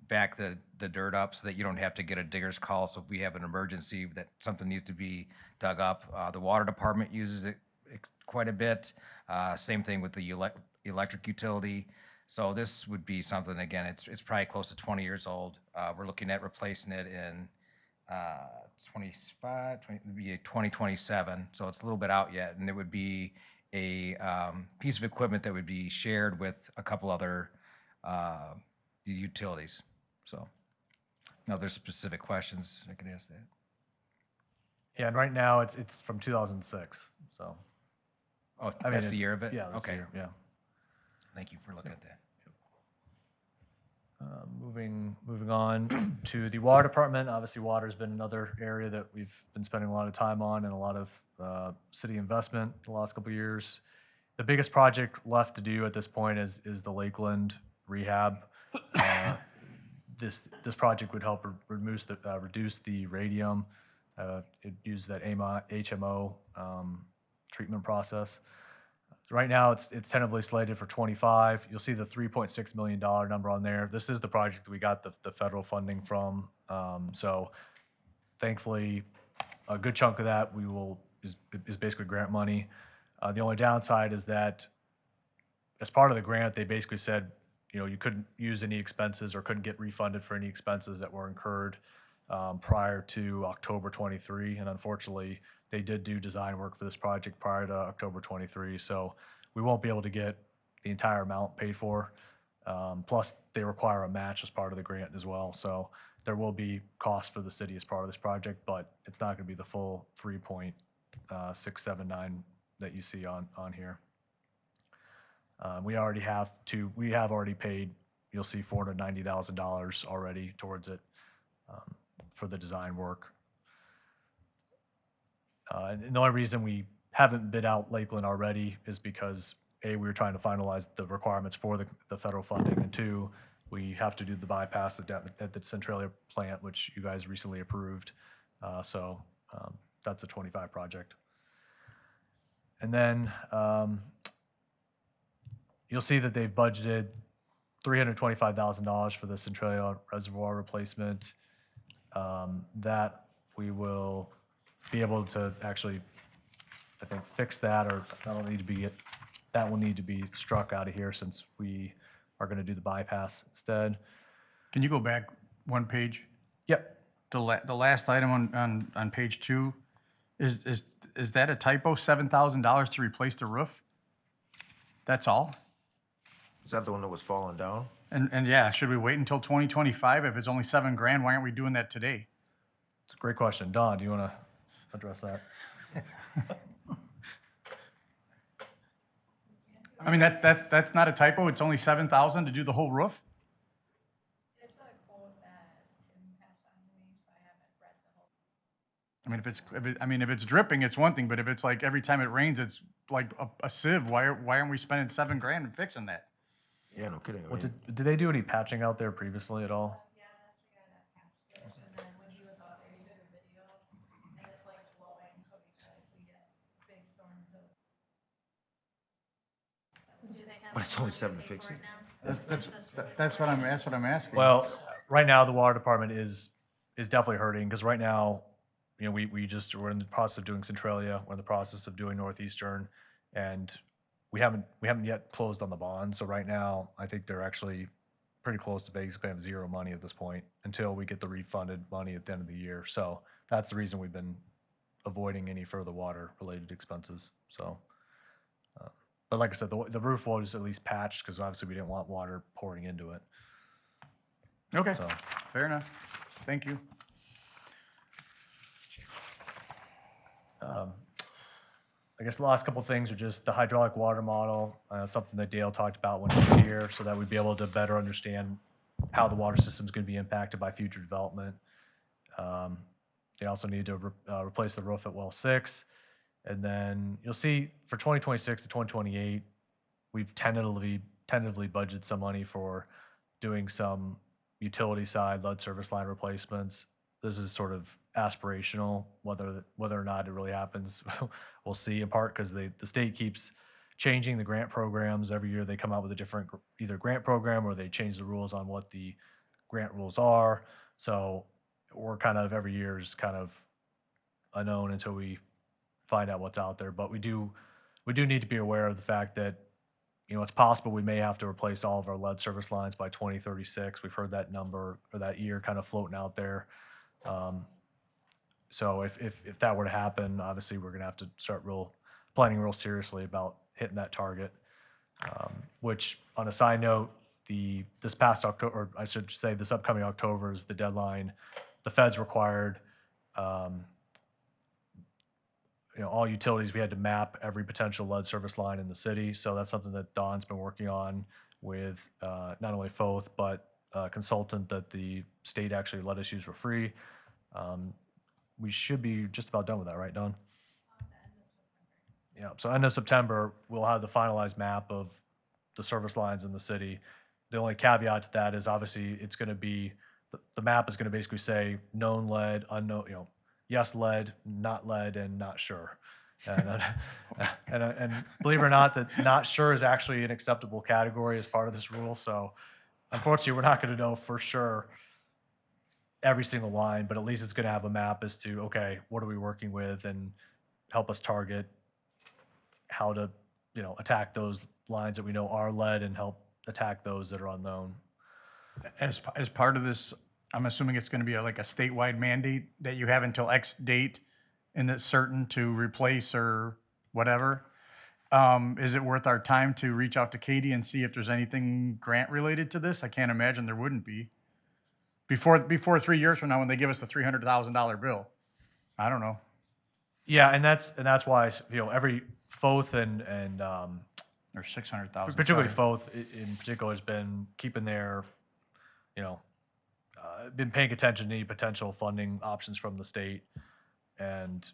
back the dirt up so that you don't have to get a digger's call. So if we have an emergency that something needs to be dug up, the water department uses it quite a bit. Same thing with the electric utility. So this would be something, again, it's probably close to 20 years old. We're looking at replacing it in 2027, so it's a little bit out yet, and it would be a piece of equipment that would be shared with a couple other utilities. So, now there's specific questions I can ask that. Yeah, and right now it's from 2006. So, Oh, I mean, that's the year of it? Yeah. That's the Okay. year, yeah. Thank you for looking at that. Moving on to the water department. Obviously, water's been another area that we've been spending a lot of time on and a lot of city investment the last couple of years. The biggest project left to do at this point is the Lakeland rehab. This project would help reduce the radium. It uses that HMO treatment process. Right now, it's tentatively slated for 25. You'll see the $3.6 million number on there. This is the project we got the federal funding from. So thankfully, a good chunk of that is basically grant money. The only downside is that as part of the grant, they basically said, you couldn't use any expenses or couldn't get refunded for any expenses that were incurred prior to October 23. And unfortunately, they did do design work for this project prior to October 23. So we won't be able to get the entire amount paid for. Plus, they require a match as part of the grant as well. So there will be costs for the city as part of this project, but it's not going to be the full 3.679 that you see on here. We have already paid, you'll see $490,000 already towards it for the design work. And the only reason we haven't bid out Lakeland already is because A, we were trying to finalize the requirements for the federal funding, and two, we have to do the bypass at the Centralia plant, which you guys recently approved. So that's a 25 project. And then you'll see that they've budgeted $325,000 for the Centralia Reservoir replacement. That we will be able to actually, I think, fix that, or that'll need to be, that will need to be struck out of here since we are gonna do the bypass instead. Can you go back one page? Yep. The last item on page 2, is that a typo, $7,000 to replace the roof? That's all? Is that the one that was falling down? And yeah, should we wait until 2025? If it's only $7,000, why aren't we doing that today? It's a great question. Don, do you wanna address that? I mean, that's not a typo, it's only 7,000 to do the whole roof? I mean, if it's dripping, it's one thing, but if it's like every time it rains, it's like a sieve, why aren't we spending $7,000 and fixing that? Yeah, no kidding. I What mean, did they do any patching out there previously at all? But it's only 7 to fix it. That's what I'm asking. Well, right now, the water department is definitely hurting, because right now, you know, we're in the process of doing Centralia, we're in the process of doing Northeastern, and we haven't yet closed on the bond, so right now, I think they're actually pretty close to basically have zero money at this point, until we get the refunded money at the end of the year, so that's the reason we've been avoiding any further water-related expenses, so. But like I said, the roof wall is at least patched, because obviously we didn't want water pouring into it, Okay, so. fair enough. Thank you. I guess the last couple of things are just the hydraulic water model. It's something that Dale talked about when he was here, so that we'd be able to better understand how the water system is going to be impacted by future development. They also need to replace the roof at well 6. And then you'll see for 2026 to 2028, we've tentatively budgeted some money for doing some utility side lead service line replacements. This is sort of aspirational. Whether or not it really happens, we'll see, in part because the state keeps changing the grant programs. Every year they come out with a different either grant program, or they change the rules on what the grant rules are. So we're kind of, every year is kind of unknown until we find out what's out there. But we do need to be aware of the fact that, you know, it's possible we may have to replace all of our lead service lines by 2036. We've heard that number, or that year, kind of floating out there. So if that were to happen, obviously we're gonna have to start planning real seriously about hitting that target. Which, on a side note, this past October, or I should say this upcoming October, is the deadline. The feds required, you know, all utilities, we had to map every potential lead service line in the city. So that's something that Don's been working on with not only Foth, but a consultant that the state actually let us use for free. We should be just about done with that, right, Don? Yeah, so end of September, we'll have the finalized map of the service lines in the city. The only caveat to that is, obviously, it's gonna be, the map is gonna basically say known lead, unknown, you know, yes lead, not lead, and not sure. And believe it or not, that not sure is actually an acceptable category as part of this rule. So unfortunately, we're not going to know for sure every single line, but at least it's going to have a map as to, okay, what are we working with, and help us target how to, you know, attack those lines that we know are lead, and help attack those that are unknown. As part of this, I'm assuming it's gonna be like a statewide mandate that you have until X date, and it's certain to replace or whatever. Is it worth our time to reach out to Katie and see if there's anything grant related to this? I can't imagine there wouldn't be. Before 3 years from now, when they give us the $300,000 bill. I don't know. Yeah, and that's why, you know, every Foth and Or 600,000. particularly sorry. Foth in particular has been keeping their, you know, been paying attention to any potential funding options from the state. And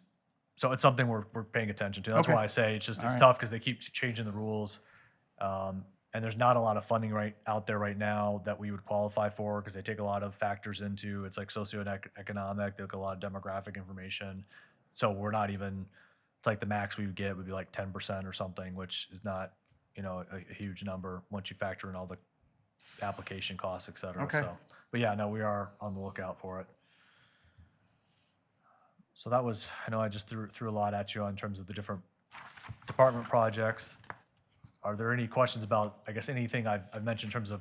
so it's something we're paying attention to. That's Okay. why I say it's All right. tough, because they keep changing the rules. And there's not a lot of funding out there right now that we would qualify for, because they take a lot of factors into, it's like socioeconomic, they look at a lot of demographic information. So we're not even, it's like the max we would get would be like 10% or something, which is not, you know, a huge number once you factor in all the application costs, et cetera. Okay. So, but yeah, no, we are on the lookout for it. So that was, I know I just threw a lot at you in terms of the different department projects. Are there any questions about, I guess, anything I've mentioned in terms of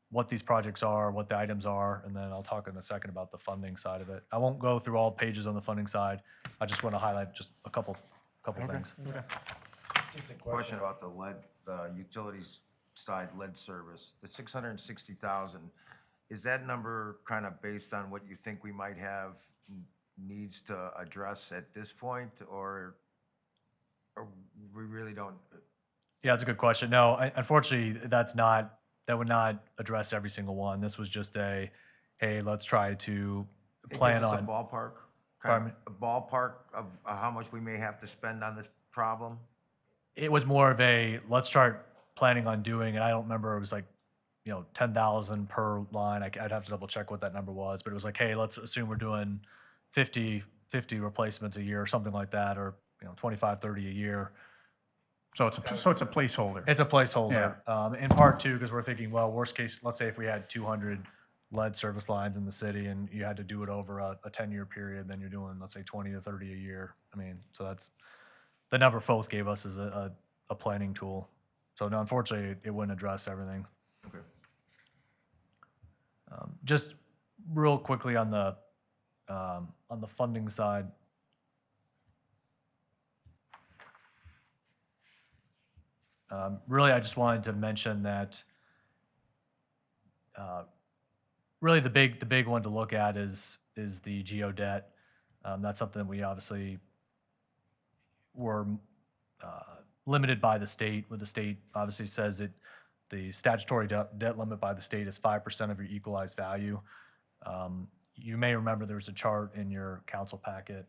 what these projects are, what the items are, and then I'll talk in a second about the funding side of it. I won't go through all pages on the funding side. I just want to highlight just a couple things. Just a question about the lead, the utilities side lead service, the 660,000, is that number kind of based on what you think we might have needs to address at this point, or we really don't? Yeah, that's a good question. No, unfortunately, that would not address every single one. This was just hey, let's try to plan Give us on. a ballpark, Pardon me? a ballpark of how much we may have to spend on this problem? It was more of let's start planning on doing, and I don't remember, it was like, 10,000 per line. I'd have to double check what that number was, but it was like, hey, let's assume we're doing 50 replacements a year or something like that, or, 25, 30 a year. So it's a placeholder. It's a placeholder. In part too, because we're thinking, well, worst case, let's say if we had 200 lead service lines in the city and you had to do it over a 10-year period, then you're doing, let's say, 20 to 30 a year. I mean, so that's, the number Foth gave us is a planning tool. So no, unfortunately, it wouldn't address everything. Okay. Just real quickly on the funding side. Really, I just wanted to mention that really the big one to look at is the geo debt. That's something that we obviously were limited by the state. Where the state obviously says that the statutory debt limit by the state is 5% of your equalized value. You may remember there was a chart in your council packet.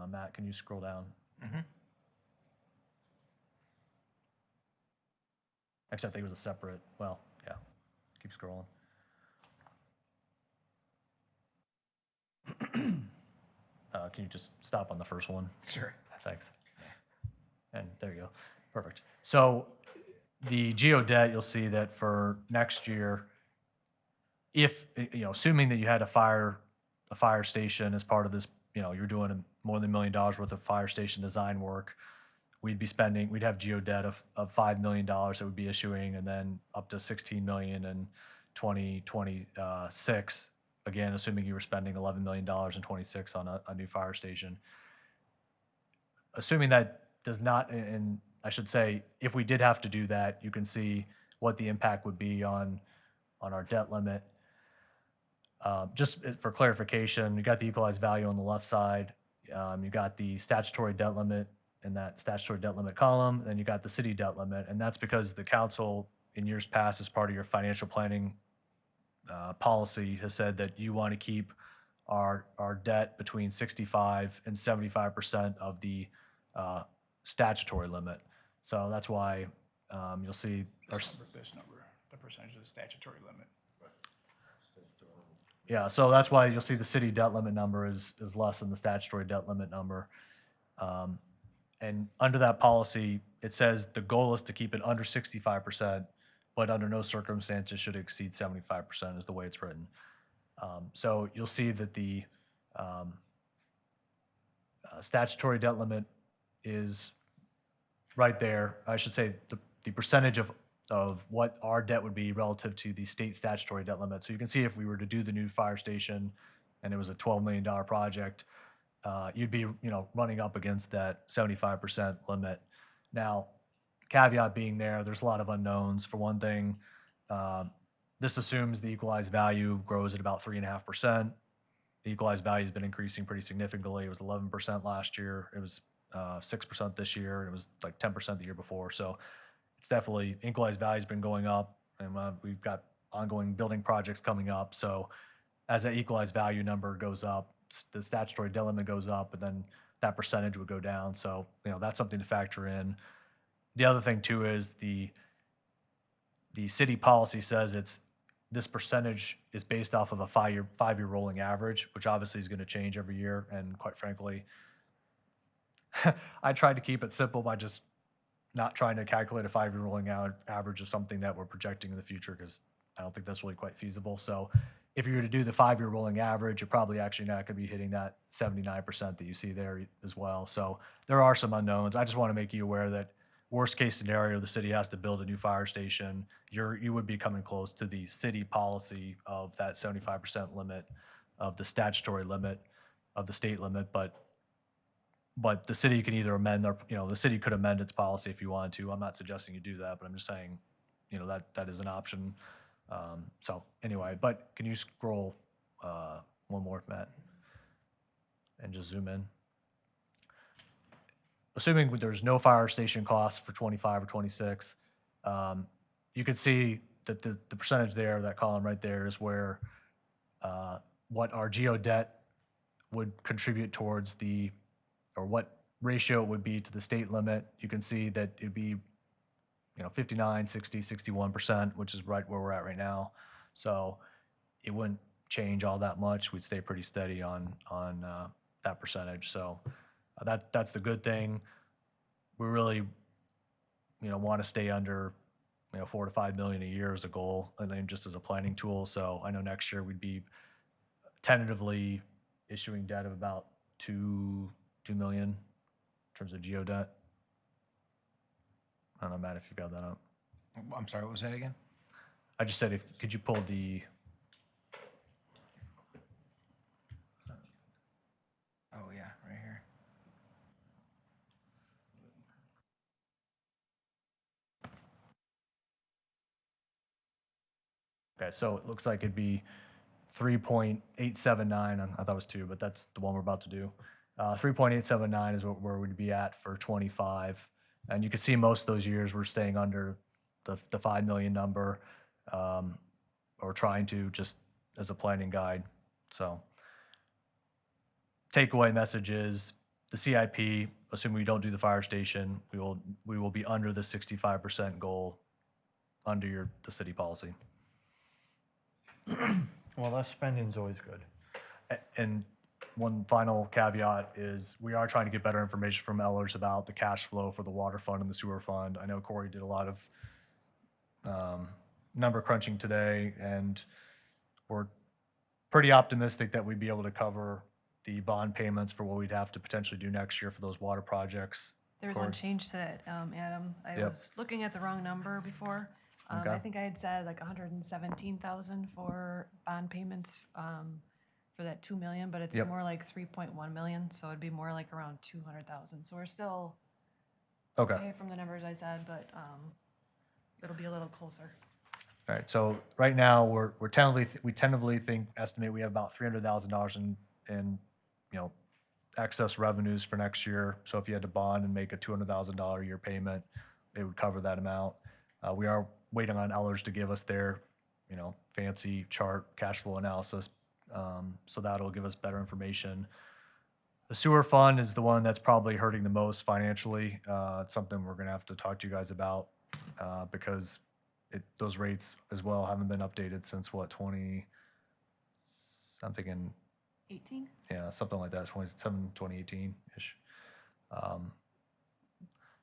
Matt, can you scroll down? Mhm. Actually, I think it was a separate, well, yeah, keep scrolling. Can you just stop on the first one? Sure. Thanks. And there you go. Perfect. So the geo debt, you'll see that for next year, if, assuming that you had a fire station as part of this, you're doing more than $1 million worth of fire station design work, we'd have geo debt of $5 million that we'd be issuing, and then up to $16 million in 2026. Again, assuming you were spending $11 million in 26 on a new fire station. Assuming that does not, and I should say, if we did have to do that, you can see what the impact would be on our debt limit. Just for clarification, you got the equalized value on the left side. You got the statutory debt limit in that statutory debt limit column, then you got the city debt limit, and that's because the council in years past, as part of your financial planning policy, has said that you want to keep our debt between 65 and 75% of the statutory limit. So that's why you'll see This number, the percentage of the statutory limit. Yeah, so that's why you'll see the city debt limit number is less than the statutory debt limit number. And under that policy, it says the goal is to keep it under 65%, but under no circumstances should it exceed 75% is the way it's written. So you'll see that the statutory debt limit is right there. I should say the percentage of what our debt would be relative to the state statutory debt limit. So you can see if we were to do the new fire station and it was a $12 million project, you'd be, running up against that 75% limit. Now, caveat being there's a lot of unknowns. For one thing, this assumes the equalized value grows at about 3.5%. The equalized value has been increasing pretty significantly. It was 11% last year. It was 6% this year. And it was like 10% the year before. So it's definitely, equalized value has been going up, and we've got ongoing building projects coming up. So as that equalized value number goes up, the statutory debt limit goes up, and then that percentage would go down. So, that's something to factor in. The other thing too is the city policy says this percentage is based off of a five-year rolling average, which obviously is going to change every year. And quite frankly, I tried to keep it simple by just not trying to calculate a 5-year rolling average of something that we're projecting in the future, because I don't think that's really quite feasible. So if you were to do the 5-year rolling average, you're probably actually not going to be hitting that 79% that you see there as well. So there are some unknowns. I just want to make you aware that worst case scenario, the city has to build a new fire station. You would be coming close to the city policy of that 75% limit of the statutory limit of the state limit, but the city can either amend their, the city could amend its policy if you wanted to. I'm not suggesting you do that, but I'm just saying, that is an option. So anyway, but can you scroll one more, Matt? And just zoom in. Assuming there's no fire station costs for 25 or 26, you can see that the percentage there, that column right there is where what our geo debt would contribute towards or what ratio it would be to the state limit. You can see that it'd be 59, 60, 61%, which is right where we're at right now. So it wouldn't change all that much. We'd stay pretty steady on that percentage. So that's the good thing. We really, want to stay under, 4 to 5 million a year as a goal, and then just as a planning tool. So I know next year we'd be tentatively issuing debt of about 2 million in terms of geo debt. I don't know, Matt, if you've got that up. I'm sorry, what was that again? I just said, could you pull the, Oh, yeah, right here. okay, so it looks like it'd be 3.879, I thought it was 2, but that's the one we're about to do. 3.879 is where we'd be at for 25. And you can see most of those years we're staying under the 5 million number, or trying to, just as a planning guide. So takeaway message is the CIP, assuming we don't do the fire station, we will be under the 65% goal under the city policy. Well, less spending is always good. And one final caveat is we are trying to get better information from Ellers about the cash flow for the water fund and the sewer fund. I know Corey did a lot of number crunching today, and we're pretty optimistic that we'd be able to cover the bond payments for what we'd have to potentially do next year for those water projects. There's Corey? one change to that, Adam. I Yep. was looking at the wrong number before. Okay. I think I had said like 117,000 for bond payments, for that 2 million, but it's Yep. more like 3.1 million, so it'd be more like around 200,000. So we're still Okay. okay from the numbers I said, but, it'll be a little closer. All right, so right now, we tentatively estimate we have about $300,000 in, excess revenues for next year. So if you had to bond and make a $200,000 a year payment, it would cover that amount. We are waiting on Ellers to give us their, fancy chart cash flow analysis. So that'll give us better information. The sewer fund is the one that's probably hurting the most financially. It's something we're gonna have to talk to you guys about, because those rates as well haven't been updated since I'm thinking, 18? yeah, something like that, 2018-ish.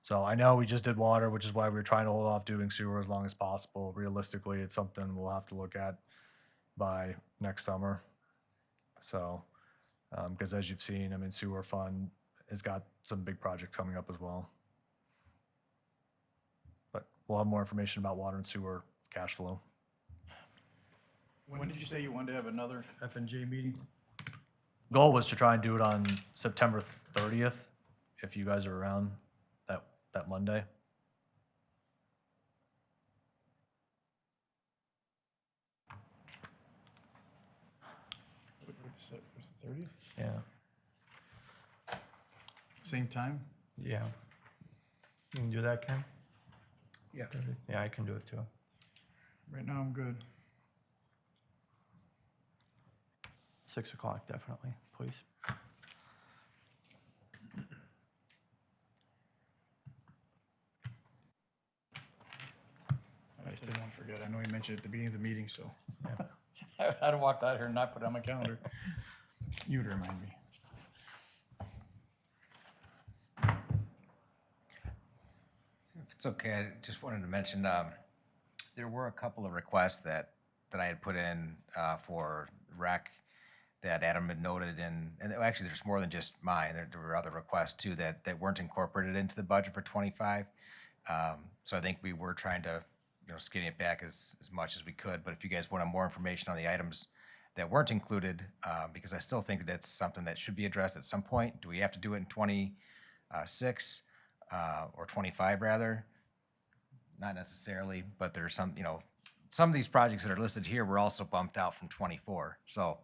So I know we just did water, which is why we were trying to hold off doing sewer as long as possible. Realistically, it's something we'll have to look at by next summer. So, because as you've seen, sewer fund has got some big projects coming up as well. But we'll have more information about water and sewer cash flow. When did you say you wanted to have another F&J meeting? Goal was to try and do it on September 30th, if you guys are around that Monday. Set for the 30th? Yeah. Same time? Yeah. You can do that, Ken? Yeah. Yeah, I can do it too. Right now, I'm good. 6 o'clock, definitely, please. I just didn't want to forget. I know you mentioned it at the beginning of the meeting, so. I'd have walked out here and not put it on my calendar. You would remind me. If it's okay, I just wanted to mention, there were a couple of requests that that I had put in for rec that Adam had noted in, and actually there's more than just mine. There were other requests too that weren't incorporated into the budget for 25. So I think we were trying to, skinny it back as much as we could. But if you guys wanted more information on the items that weren't included, because I still think that it's something that should be addressed at some point. Do we have to do it in 26 or 25 rather? Not necessarily, but there's some of these projects that are listed here were also bumped out from 24. So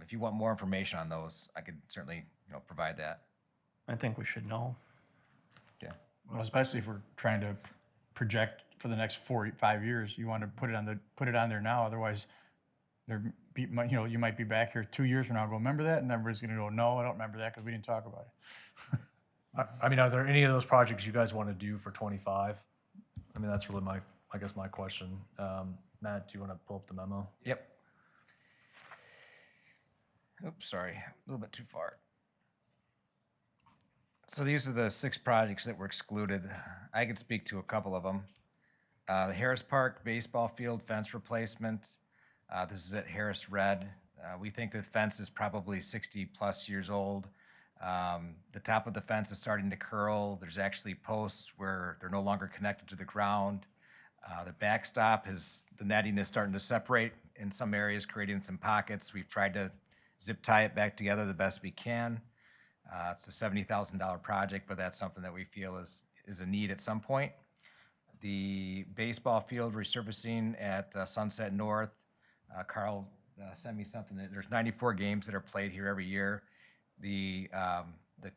if you want more information on those, I could certainly, provide that. I think we should know. Yeah. Well, especially if we're trying to project for the next 5 years, you want to put it on there now. Otherwise, you might be back here 2 years from now and go, remember that? And everybody's going to go, no, I don't remember that because we didn't talk about it. I mean, are there any of those projects you guys want to do for 25? I mean, that's really my question. Matt, do you want to pull up the memo? Yep. Oops, sorry, a little bit too far. So these are the 6 projects that were excluded. I could speak to a couple of them. The Harris Park baseball field fence replacement. This is at Harris Red. We think the fence is probably 60+ years old. The top of the fence is starting to curl. There's actually posts where they're no longer connected to the ground. The backstop the netting is starting to separate in some areas, creating some pockets. We've tried to zip tie it back together the best we can. It's a $70,000 project, but that's something that we feel is a need at some point. The baseball field resurfacing at Sunset North. Carl sent me something there's 94 games that are played here every year. The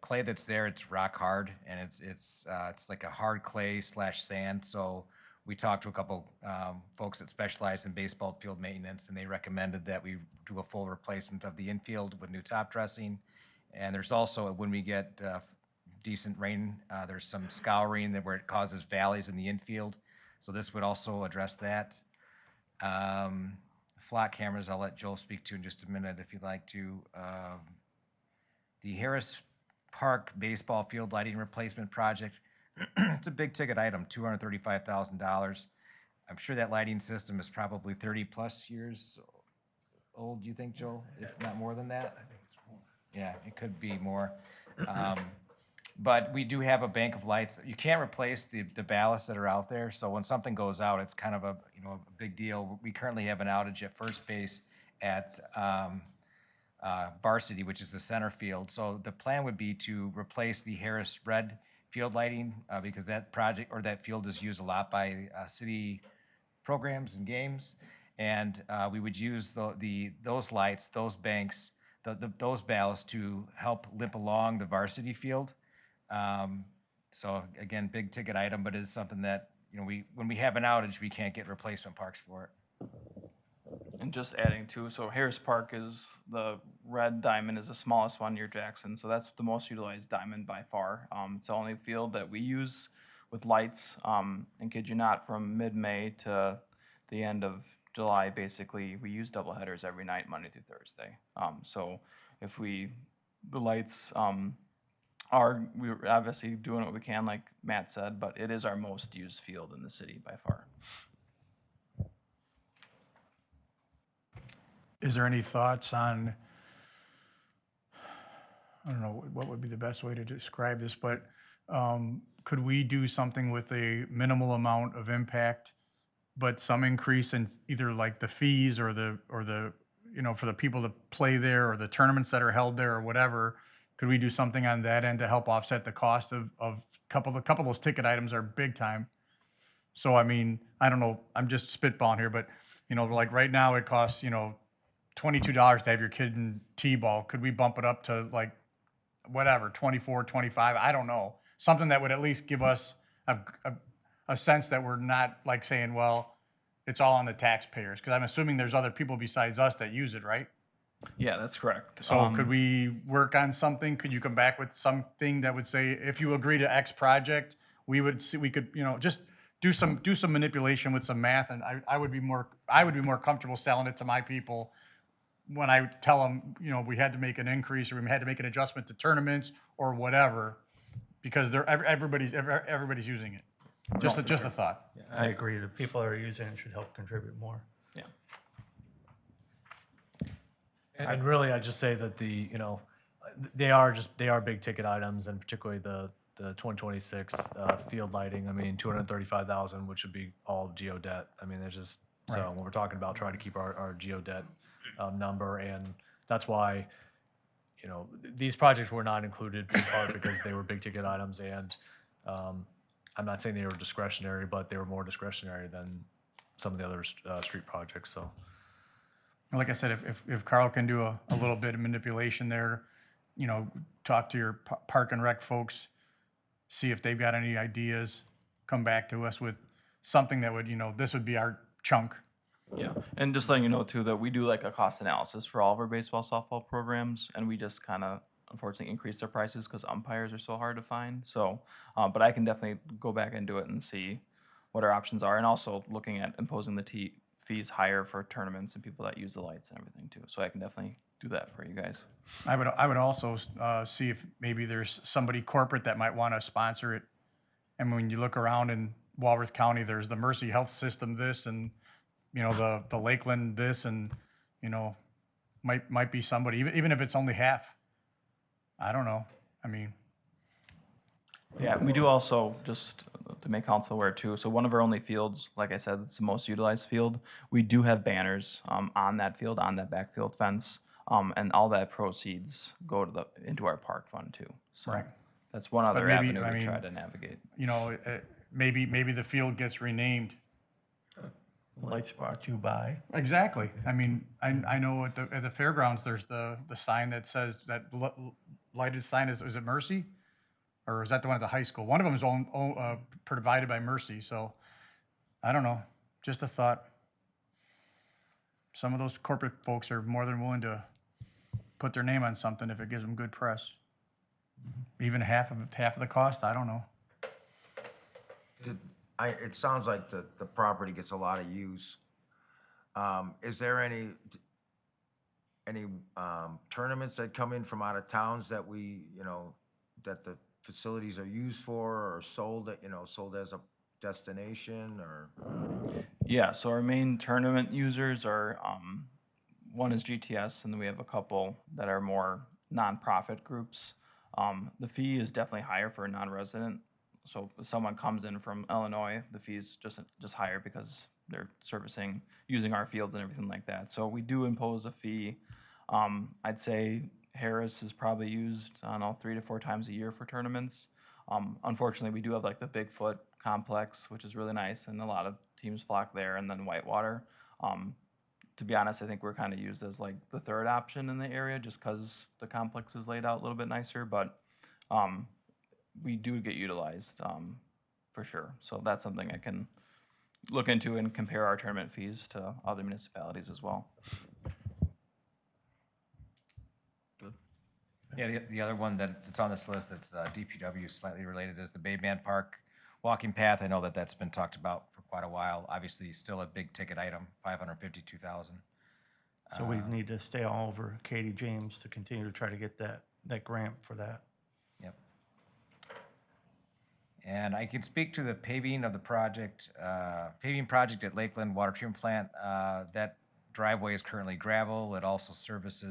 clay that's there, it's rock hard, and it's like a hard clay / sand. So we talked to a couple folks that specialize in baseball field maintenance, and they recommended that we do a full replacement of the infield with new top dressing. And there's also, when we get decent rain, there's some scouring where it causes valleys in the infield. So this would also address that. Flock cameras, I'll let Joel speak to in just a minute if you'd like to. The Harris Park baseball field lighting replacement project. It's a big ticket item, $235,000. I'm sure that lighting system is probably 30+ years old, do you think, Joel? If not more than that? I think it's more. Yeah, it could be more. But we do have a bank of lights. You can't replace the ballasts that are out there. So when something goes out, it's kind of a big deal. We currently have an outage at first base at Varsity, which is the center field. So the plan would be to replace the Harris Red field lighting because that project or that field is used a lot by city programs and games. And we would use those lights, those banks, those ballasts to help limp along the Varsity field. So again, big ticket item, but it is something that, when we have an outage, we can't get replacement parts for it. And just adding too, so Harris Park is, the red diamond is the smallest one near Jackson, so that's the most utilized diamond by far. It's the only field that we use with lights, and kid you not, from mid-May to the end of July, basically, we use double headers every night, Monday through Thursday. So if the lights, we're obviously doing what we can, like Matt said, but it is our most used field in the city by far. Is there any thoughts on, I don't know, what would be the best way to describe this, but could we do something with a minimal amount of impact, but some increase in either like the fees or the for the people to play there or the tournaments that are held there or whatever? Could we do something on that end to help offset the cost of a couple of those ticket items are big time? So, I mean, I don't know, I'm just spitballing here, but, like right now it costs, $22 to have your kid in T-ball. Could we bump it up to like, whatever, 24, 25? I don't know. Something that would at least give us a sense that we're not like saying, well, it's all on the taxpayers. Because I'm assuming there's other people besides us that use it, right? Yeah, that's correct. So could we work on something? Could you come back with something that would say, if you agree to X project, we could, just do some manipulation with some math, and I would be more comfortable selling it to my people when I tell them, we had to make an increase or we had to make an adjustment to tournaments or whatever, because everybody's using it. Just a thought. I agree. The people that are using it should help contribute more. Yeah. And really, I just say that they are big ticket items, and particularly the 2026 field lighting. I mean, 235,000, which would be all geo debt. I mean, there's just, so Right. when we're talking about trying to keep our geo debt number, and that's why, these projects were not included in part because they were big ticket items, and I'm not saying they were discretionary, but they were more discretionary than some of the other street projects, so. Like I said, if Carl can do a little bit of manipulation there, talk to your park and rec folks, see if they've got any ideas, come back to us with something that would, this would be our chunk. Yeah, and just letting you know too, that we do like a cost analysis for all of our baseball, softball programs, and we just kind of unfortunately increase their prices because umpires are so hard to find. So, but I can definitely go back and do it and see what our options are, and also looking at imposing the fees higher for tournaments and people that use the lights and everything too. So I can definitely do that for you guys. I would also see if maybe there's somebody corporate that might want to sponsor it. And when you look around in Walworth County, there's the Mercy Health System this, and the Lakeland this, and might be somebody, even if it's only half. I don't know. I mean, Yeah, we do also, just to make council aware too, so one of our only fields, like I said, it's the most utilized field. We do have banners on that field, on that backfield fence, and all that proceeds go to into our park fund too. So Right. that's one other maybe, avenue I we try mean, to navigate. maybe the field gets renamed. Lights brought to you by. Exactly. I mean, I know at the fairgrounds, there's the sign that says, that lighted sign is it Mercy? Or is that the one at the high school? One of them is provided by Mercy, so I don't know. Just a thought. Some of those corporate folks are more than willing to put their name on something if it gives them good press. Even half of the cost, I don't know. It sounds like the property gets a lot of use. Is there any tournaments that come in from out of towns that that the facilities are used for, or sold as a destination, or? Yeah, so our main tournament users are, one is GTS, and then we have a couple that are more nonprofit groups. The fee is definitely higher for a non-resident. So if someone comes in from Illinois, the fee's just higher because they're using our fields and everything like that. So we do impose a fee. I'd say Harris is probably used, I don't know, 3 to 4 times a year for tournaments. Unfortunately, we do have like the Bigfoot complex, which is really nice, and a lot of teams flock there, and then Whitewater. To be honest, I think we're kind of used as like the third option in the area just because the complex is laid out a little bit nicer, but we do get utilized for sure. So that's something I can look into and compare our tournament fees to other municipalities as well. Yeah, the other one that's on this list that's DPW slightly related is the Babeman Park walking path. I know that's been talked about for quite a while. Obviously, still a big ticket item, $552,000. So we need to stay all over Katie James to continue to try to get that grant for that. Yep. And I can speak to the paving of the project, paving project at Lakeland Water Treatment Plant. That driveway is currently gravel. It also serves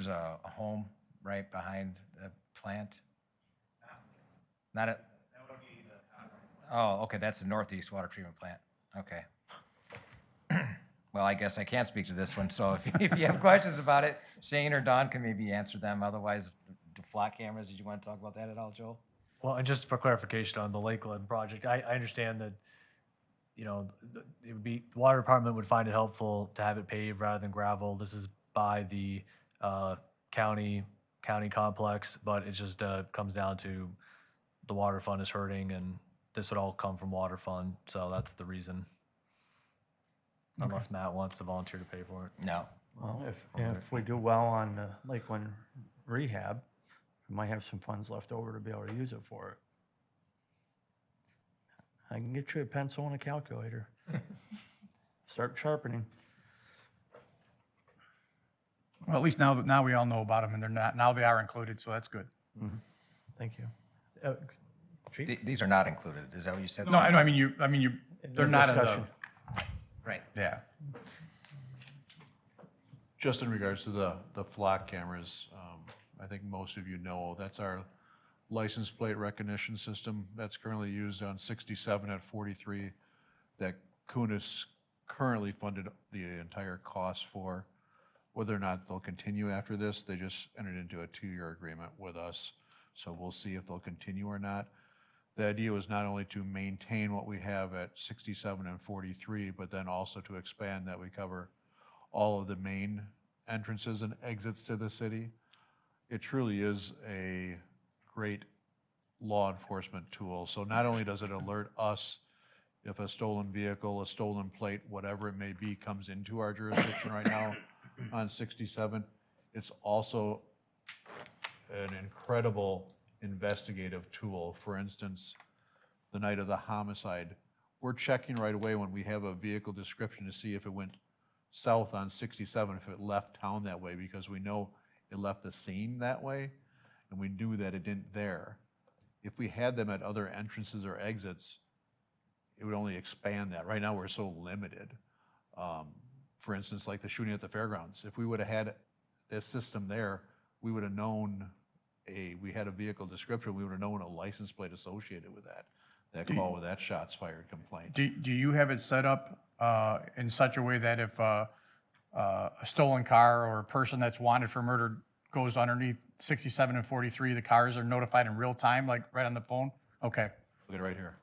a home right behind the plant. Not a. Oh, okay, that's the Northeast Water Treatment Plant. Okay. Well, I guess I can't speak to this one, so if you have questions about it, Shane or Don can maybe answer them. Otherwise, the flat cameras, did you want to talk about that at all, Joel? Well, and just for clarification on the Lakeland project, I understand that, the water department would find it helpful to have it paved rather than gravel. This is by the county complex, but it just comes down to the water fund is hurting, and this would all come from water fund, so that's the reason. Okay. Unless Matt wants to volunteer to pay for it. No. Well, if we do well on the Lakeland rehab, we might have some funds left over to be able to use it for it. I can get you a pencil and a calculator. Start sharpening. Well, at least now we all know about them, and now they are included, so that's good. Mm-hmm. Thank you. Chief? These are not included. Is that what you said? No, I mean, they're not in the, Discussion. Right. yeah. Just in regards to the flock cameras, I think most of you know, that's our license plate recognition system that's currently used on 67 at 43, that Kunis currently funded the entire cost for. Whether or not they'll continue after this, they just entered into a 2-year agreement with us, so we'll see if they'll continue or not. The idea was not only to maintain what we have at 67 and 43, but then also to expand that we cover all of the main entrances and exits to the city. It truly is a great law enforcement tool. So not only does it alert us if a stolen vehicle, a stolen plate, whatever it may be, comes into our jurisdiction right now on 67, it's also an incredible investigative tool. For instance, the night of the homicide, we're checking right away when we have a vehicle description to see if it went south on 67, if it left town that way, because we know it left the scene that way, and we knew that it didn't there. If we had them at other entrances or exits, it would only expand that. Right now, we're so limited. For instance, like the shooting at the fairgrounds, if we would have had this system there, we would have known we had a vehicle description, we would have known a license plate associated with that call with that shots fired complaint. Do you have it set up in such a way that if a stolen car or a person that's wanted for murder goes underneath 67 and 43, the cars are notified in real time, like right on the phone? Okay. Look at it right here.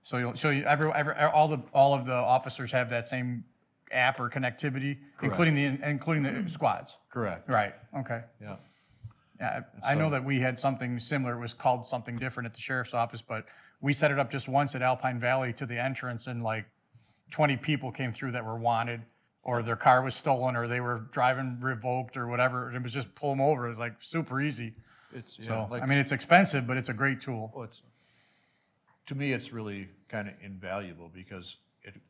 All of the officers have that same app or connectivity, Correct. including the squads? Correct. Right, okay. Yeah. Yeah, I know that we had something similar. It was called something different at the sheriff's office, but we set it up just once at Alpine Valley to the entrance, and like 20 people came through that were wanted, or their car was stolen, or they were driving revoked or whatever. It was just pull them over. It was like super easy. So, I mean, it's expensive, but it's a great tool. Well, to me, it's really kind of invaluable because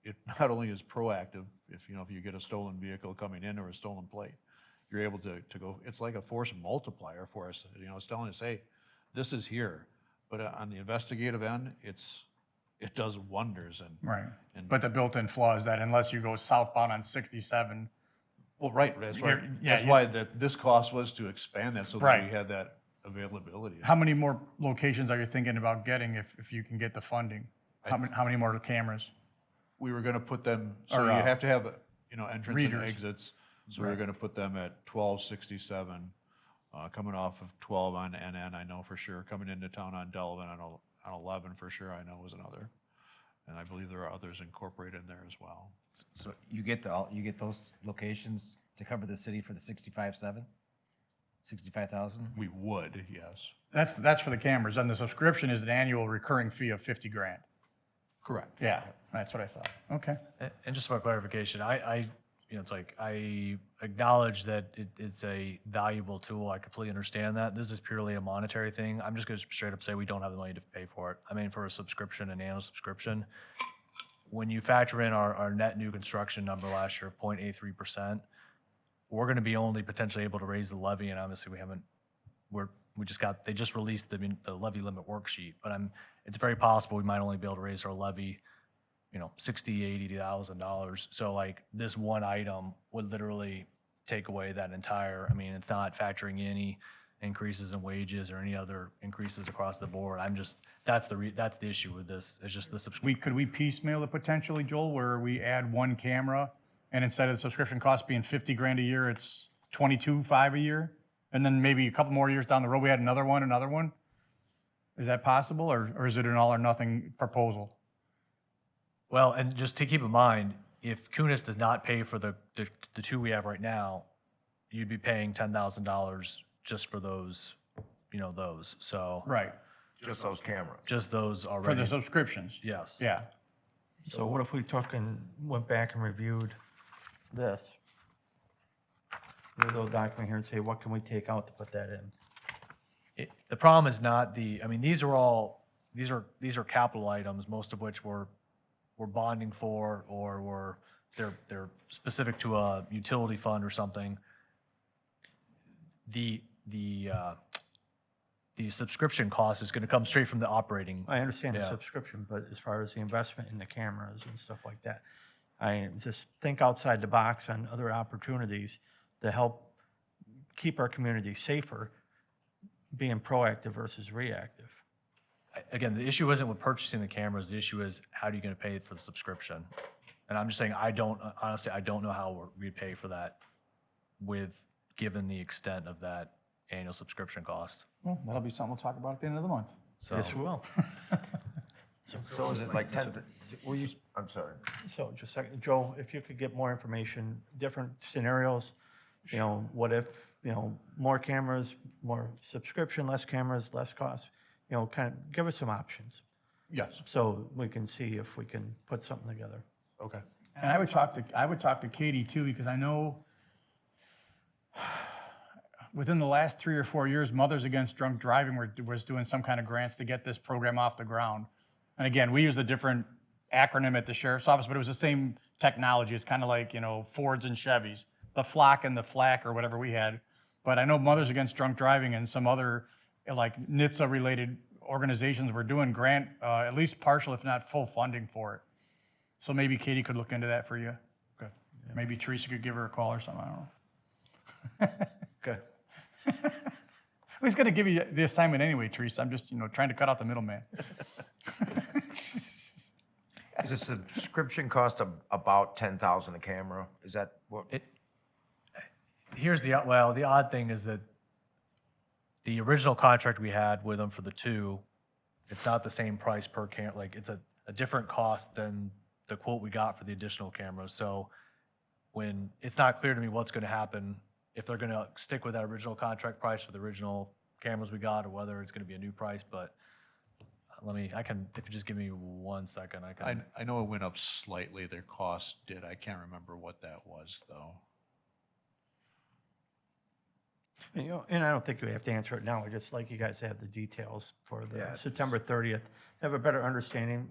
it not only is proactive, if you get a stolen vehicle coming in or a stolen plate, you're able to go, it's like a force multiplier for us. It's telling us, hey, this is here. But on the investigative end, it does wonders. Right. But the built-in flaw is that unless you go southbound on 67. Well, right, that's right. Yeah, That's why this cost was to expand that so that we had that availability. How many more locations are you thinking about getting if you can get the funding? How many more cameras? We were gonna put them, so Or, you have to have, entrance and readers. exits. So we were gonna put them at 1267, coming off of 12 on NN, I know for sure, coming into town on Delvin on 11 for sure, I know was another. And I believe there are others incorporated in there as well. So you get those locations to cover the city for the 65.7? 65,000? We would, yes. That's for the cameras, and the subscription is an annual recurring fee of $50,000. Correct. Yeah, that's what I thought. Okay. And just for clarification, it's like, I acknowledge that it's a valuable tool. I completely understand that. This is purely a monetary thing. I'm just going to straight up say we don't have the money to pay for it. I mean, for a subscription, an annual subscription, when you factor in our net new construction number last year of 0.83%, we're going to be only potentially able to raise the levy, and obviously they just released the levy limit worksheet, but it's very possible we might only be able to raise our levy, $60,000, $80,000. So like this one item would literally take away that entire, it's not factoring in any increases in wages or any other increases across the board. That's the issue with this, is just the subscription. Could we piecemeal it potentially, Joel, where we add one camera, and instead of the subscription cost being $50,000 a year, it's $22,500 a year? And then maybe a couple more years down the road, we had another one? Is that possible, or is it an all or nothing proposal? Well, and just to keep in mind, if Kunis does not pay for the two we have right now, you'd be paying $10,000 just for those, so. Right, Just those cameras. Just those for already. the subscriptions. Yes. Yeah. So what if we took and went back and reviewed this? We'll go document here and say, what can we take out to put that in? The problem is not these are capital items, most of which we're bonding for, or they're specific to a utility fund or something. The subscription cost is going to come straight from the operating. I understand the Yeah. subscription, but as far as the investment in the cameras and stuff like that, I just think outside the box on other opportunities to help keep our community safer, being proactive versus reactive. Again, the issue isn't with purchasing the cameras, the issue is how are you gonna pay for the subscription? And I'm just saying, honestly, I don't know how we'd pay for that given the extent of that annual subscription cost. Well, that'll be something we'll talk about at the end of the month. So, Yes, we will. So is it like 10, I'm sorry. So just a second, Joe, if you could get more information, different scenarios, what if, more cameras, more subscription, less cameras, less cost, kind of give us some options Yes, so we can see if we can put something together. okay. And I would talk to Katie too, because I know within the last 3 or 4 years, Mothers Against Drunk Driving was doing some kind of grants to get this program off the ground. And again, we use a different acronym at the sheriff's office, but it was the same technology. It's kind of like, Fords and Chevys, the Flock and the Flack or whatever we had. But I know Mothers Against Drunk Driving and some other like NHTSA-related organizations were doing grant, at least partial, if not full funding for it. So maybe Katie could look into that for you. Okay. Maybe Teresa could give her a call or something, I don't know. Okay. I was gonna give you the assignment anyway, Teresa. I'm just, trying to cut out the middleman. Is the subscription cost about 10,000 a camera? Is that what? Here's the odd thing is that the original contract we had with them for the two, it's not the same price per camera, like it's a different cost than the quote we got for the additional cameras. So when, it's not clear to me what's gonna happen, if they're gonna stick with that original contract price for the original cameras we got, or whether it's gonna be a new price, but if you just give me 1 second, I can. I know it went up slightly, their cost did. I can't remember what that was, though. And I don't think we have to answer it now. I just like you guys to have the details for the Yeah. September 30th. Have a better understanding,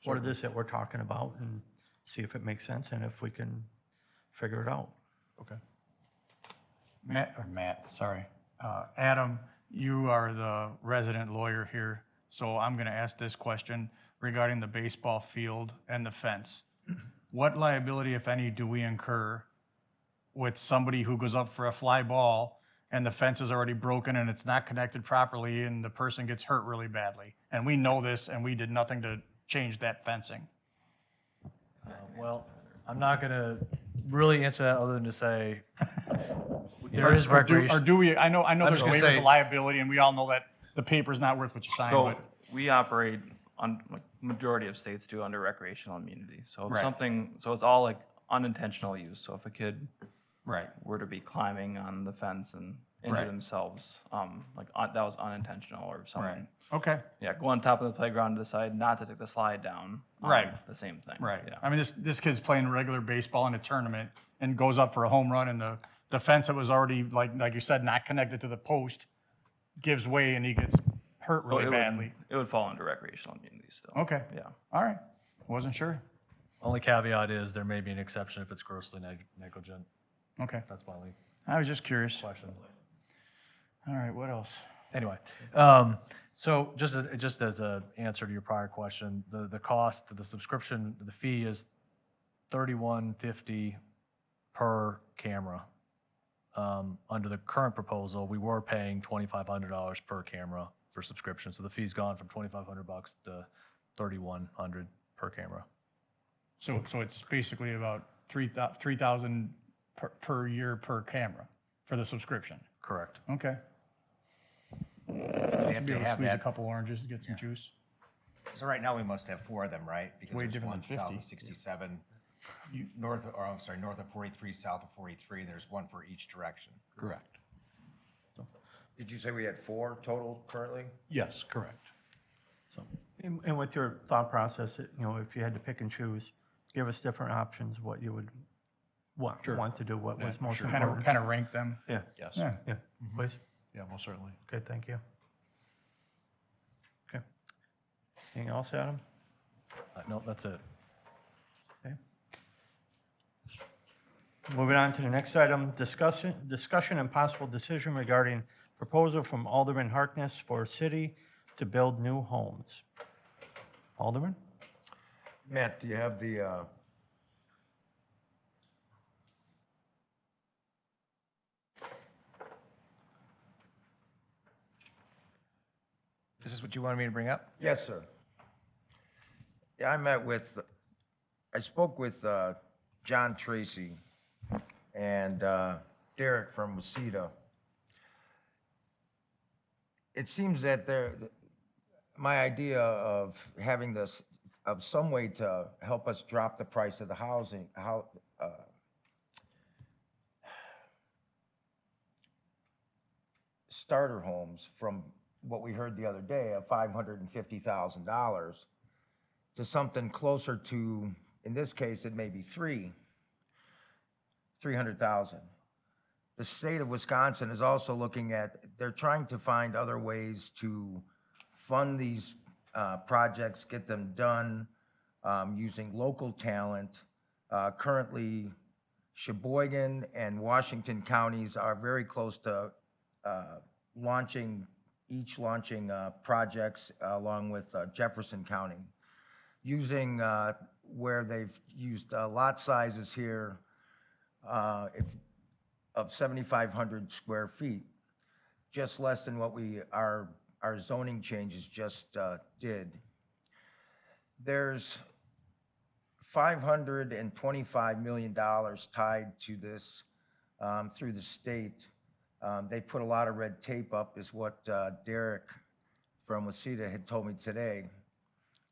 what it is that we're talking about and see if it makes sense and if we can figure it out. Okay. Adam, you are the resident lawyer here, so I'm gonna ask this question regarding the baseball field and the fence. What liability, if any, do we incur with somebody who goes up for a fly ball and the fence is already broken and it's not connected properly and the person gets hurt really badly? And we know this and we did nothing to change that fencing. Well, I'm not gonna really answer that other than to say, there is recreation. Or do we, I know I was there's gonna waivers say- of liability and we all know that the paper's not worth what you sign, So but. we operate on, like, majority of states do under recreational immunity. So if Right. so it's all like unintentional use. So if a kid Right. were to be climbing on the fence and injure Right. themselves, that was unintentional, or someone, Okay, go on top of the playground and decide not to take the slide down. Right. The same thing. right. Yeah. I mean, this kid's playing regular baseball in a tournament and goes up for a home run and the fence that was already, like you said, not connected to the post gives way and he gets hurt So really it badly. it would fall under recreational immunity still. Okay, Yeah. all right. Wasn't sure. Only caveat is there may be an exception if it's grossly negligent. Okay, That's my only I was just curious. question. All right, what else? Anyway, so just as a answer to your prior question, the cost of the subscription, the fee is $31.50 per camera. Under the current proposal, we were paying $2,500 per camera for subscription, so the fee's gone from $2,500 to $3,100 per camera. So it's basically about 3,000 per year per camera for the subscription. Correct. Okay. We Should have be to able to have squeeze a that. couple oranges to get some Yeah. juice. So right now, we must have 4 of them, right? Because Way there's different one than south 50. of 67, north of 43, south of 43, and there's one for each direction. Correct. Did you say we had 4 total currently? Yes, correct. So, and with your thought process, if you had to pick and choose, give us different options, what you would Sure. want to do, what was Yeah, most sure. important. Kind of rank them. Yeah, Yes. Yeah. yeah, please. Yeah, most certainly. Okay, thank you. Okay. Anything else, Adam? No, that's it. Okay. Moving on to the next item, discussion and possible decision regarding proposal from Alderman Harkness for city to build new homes. Alderman? Matt, do you have the, this what you wanted me to bring up? Yes, sir. Yeah, I spoke with John Tracy and Derek from Waseda. It seems that my idea of having this, of some way to help us drop the price of the housing, starter homes from what we heard the other day of $550,000 to something closer to, in this case, it may be 300,000. The state of Wisconsin is also looking at, they're trying to find other ways to fund these projects, get them done using local talent. Currently, Sheboygan and Washington counties are very close to launching projects along with Jefferson County, using where they've used lot sizes here of 7,500 square feet, just less than what our zoning changes just did. There's $525 million tied to this through the state. They put a lot of red tape up, is what Derek from Waseda had told me today.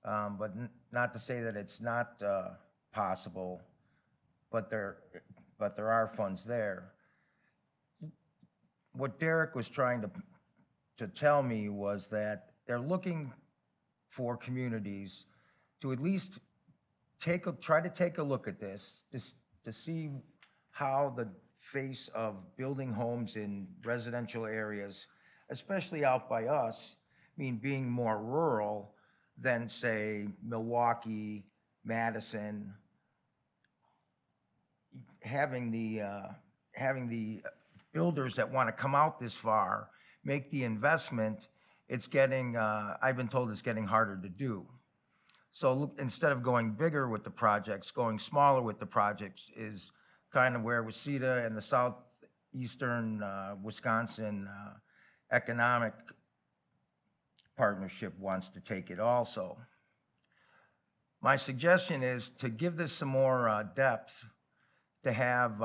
But not to say that it's not possible, but there are funds there. What Derek was trying to tell me was that they're looking for communities to at least try to take a look at this to see how the face of building homes in residential areas, especially out by us, being more rural than, say, Milwaukee, Madison, having the builders that want to come out this far, make the investment, it's getting, I've been told it's getting harder to do. So look, instead of going bigger with the projects, going smaller with the projects is kind of where Waseda and the southeastern Wisconsin economic partnership wants to take it also. My suggestion is to give this some more depth, to have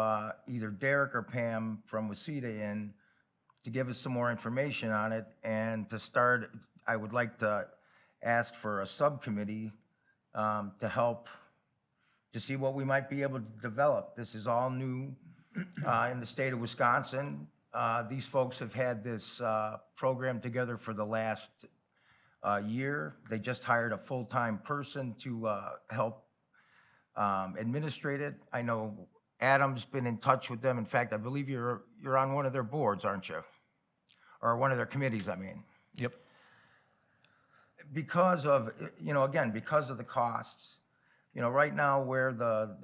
either Derek or Pam from Waseda in to give us some more information on it, and to start, I would like to ask for a subcommittee to help to see what we might be able to develop. This is all new in the state of Wisconsin. These folks have had this program together for the last year. They just hired a full-time person to help administrate it. I know Adam's been in touch with them. In fact, I believe you're on one of their boards, aren't you? Or one of their committees, I mean. Yep. Because of, again, because of the costs, right now where the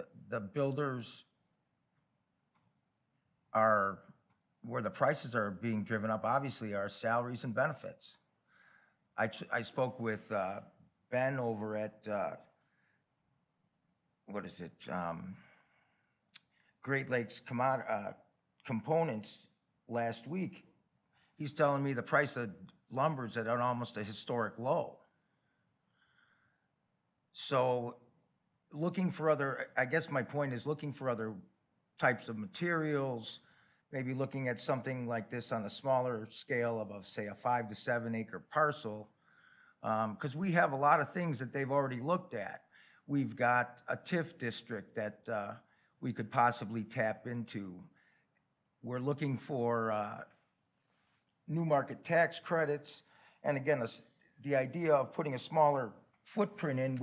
builders are, where the prices are being driven up, obviously, are salaries and benefits. I spoke with Ben over at, what is it, Great Lakes Components last week. He's telling me the price of lumber is at almost a historic low. So looking for other, I guess my point is looking for other types of materials, maybe looking at something like this on a smaller scale of, say, a 5 to 7 acre parcel, because we have a lot of things that they've already looked at. We've got a TIF district that we could possibly tap into. We're looking for new market tax credits, and again, the idea of putting a smaller footprint in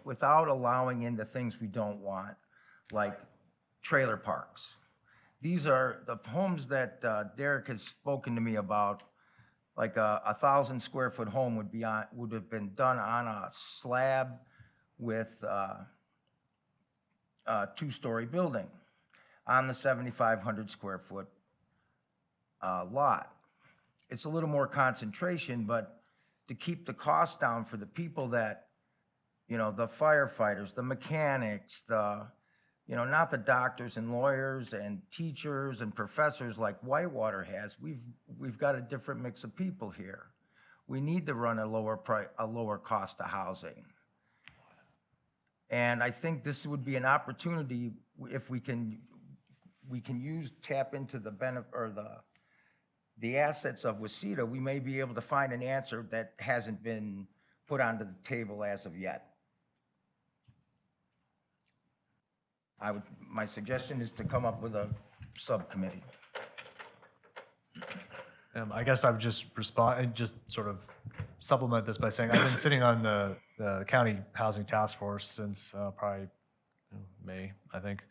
without allowing in the things we don't want, like trailer parks. These are the homes that Derek has spoken to me about. Like a 1,000 square foot home would have been done on a slab with a 2-story building on the 7,500 square foot lot. It's a little more concentration, but to keep the cost down for the people that, the firefighters, the mechanics, not the doctors and lawyers and teachers and professors like Whitewater has. We've got a different mix of people here. we need to run a lower cost of housing. And I think this would be an opportunity if we can tap into the benefit, or the assets of Waseda, we may be able to find an answer that hasn't been put onto the table as of yet. My suggestion is to come up with a subcommittee. I guess I would just respond and just sort of supplement this by saying I've been sitting on the county housing task force since probably May, I think.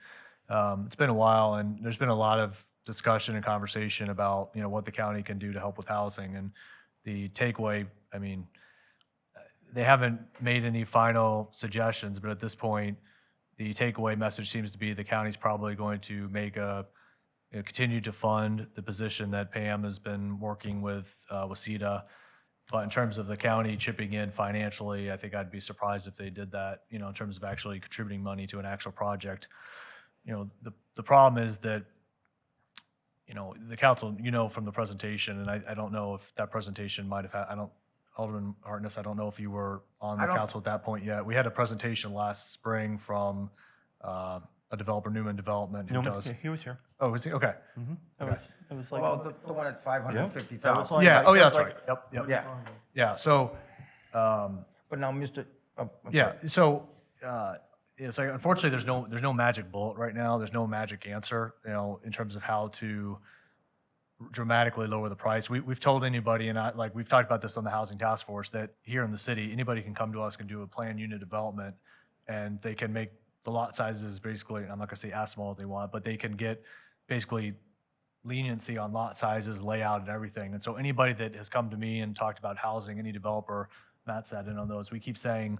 It's been a while, and there's been a lot of discussion and conversation about, you know, what the county can do to help with housing. And the takeaway, I mean, they haven't made any final suggestions, but at this point, the takeaway message seems to be the county's probably going to make continue to fund the position that Pam has been working with Waseda. But in terms of the county chipping in financially, I think I'd be surprised if they did that, you know, in terms of actually contributing money to an actual project. You know, the problem is that, you know, the council, you know, from the presentation, and I don't know if that presentation might have had, Alderman Hartness, I don't know if you were on the council at that point yet. We had a presentation last spring from a developer, Newman Development, who does. He was here. Oh, was he? Okay. It was like. Well, the one at that was 550,000. like- Yeah, oh yeah, that was that's like- right. Yep. Yeah, Yeah, so, but now, Mr. yeah, so, it's like, unfortunately, there's no magic bullet right now. There's no magic answer, you know, in terms of how to dramatically lower the price. We've told anybody, and we've talked about this on the housing task force, that here in the city, anybody can come to us, can do a planned unit development, and they can make the lot sizes basically, I'm not gonna say as small as they want, but they can get basically leniency on lot sizes, layout, and everything. And so anybody that has come to me and talked about housing, any developer, Matt sat in on those, we keep saying,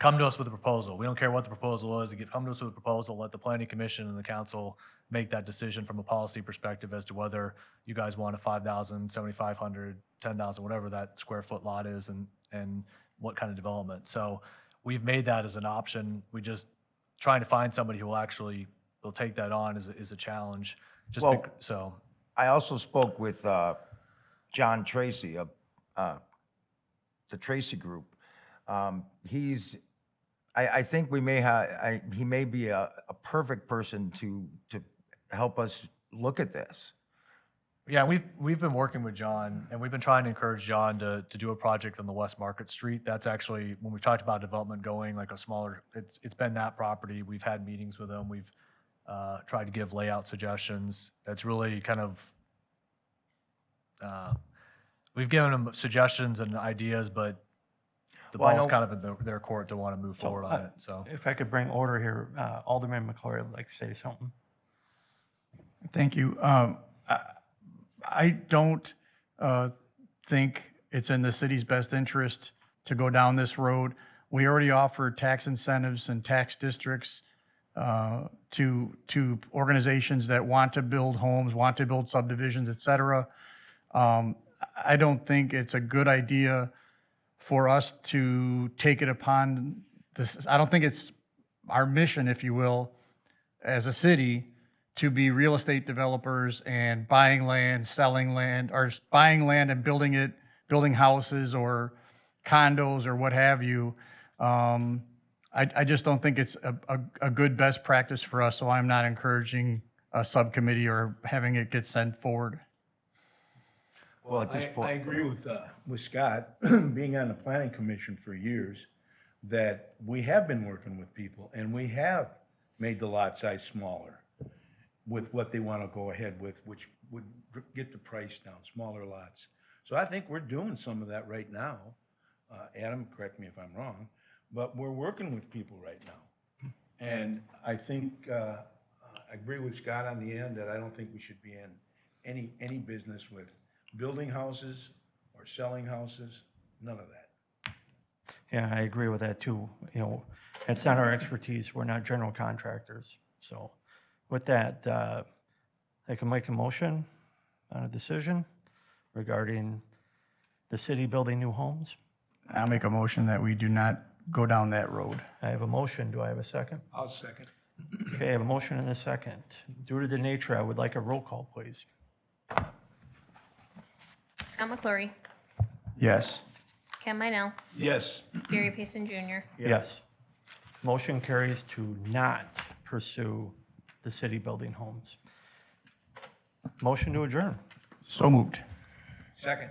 come to us with a proposal. We don't care what the proposal is. Come to us with a proposal. Let the planning commission and the council make that decision from a policy perspective as to whether you guys want a 5,000, 7,500, 10,000, whatever that square foot lot is, and what kind of development. So we've made that as an option. We just trying to find somebody who will take that on is a challenge. So. I also spoke with John Tracy of the Tracy Group. I think he may be a perfect person to help us look at this. Yeah, we've been working with John, and we've been trying to encourage John to do a project on the West Market Street. That's actually, when we've talked about development going like a smaller, it's been that property. We've had meetings with him. We've tried to give layout suggestions. That's really kind of, we've given him suggestions and ideas, but the ball's kind of in their court to want to move forward on it, so. If I could bring order here, Alderman McClory would like to say something. Thank you. I don't think it's in the city's best interest to go down this road. We already offered tax incentives and tax districts to organizations that want to build homes, want to build subdivisions, et cetera. I don't think it's a good idea for us to take it upon this. I don't think it's our mission, if you will, as a city, to be real estate developers and buying land, selling land, or buying land and building houses or condos or what have you. I just don't think it's a good best practice for us, so I'm not encouraging a subcommittee or having it get sent forward. Well, at this I point, agree with Scott, being on the planning commission for years, that we have been working with people and we have made the lot size smaller with what they want to go ahead with, which would get the price down, smaller lots. So I think we're doing some of that right now. Adam, correct me if I'm wrong, but we're working with people right now. And I think, I agree with Scott on the end that I don't think we should be in any business with building houses or selling houses, none of that. Yeah, I agree with that too. You know, it's not our expertise. We're not general contractors. So with that, I can make a motion on a decision regarding the city building new homes. I'll make a motion that we do not go down that road. I have a motion. Do I have a second? I'll second. Okay, I have a motion and a second. Due to the nature, I would like a roll call, please. Scott McClory, Yes. Ken Minell, Yes. Gary Payson Jr. Yes. Motion carries to not pursue the city building homes. Motion to adjourn. So moved. Second.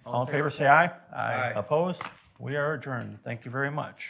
All in favor, say aye. Aye. Opposed? We are adjourned. Thank you very much.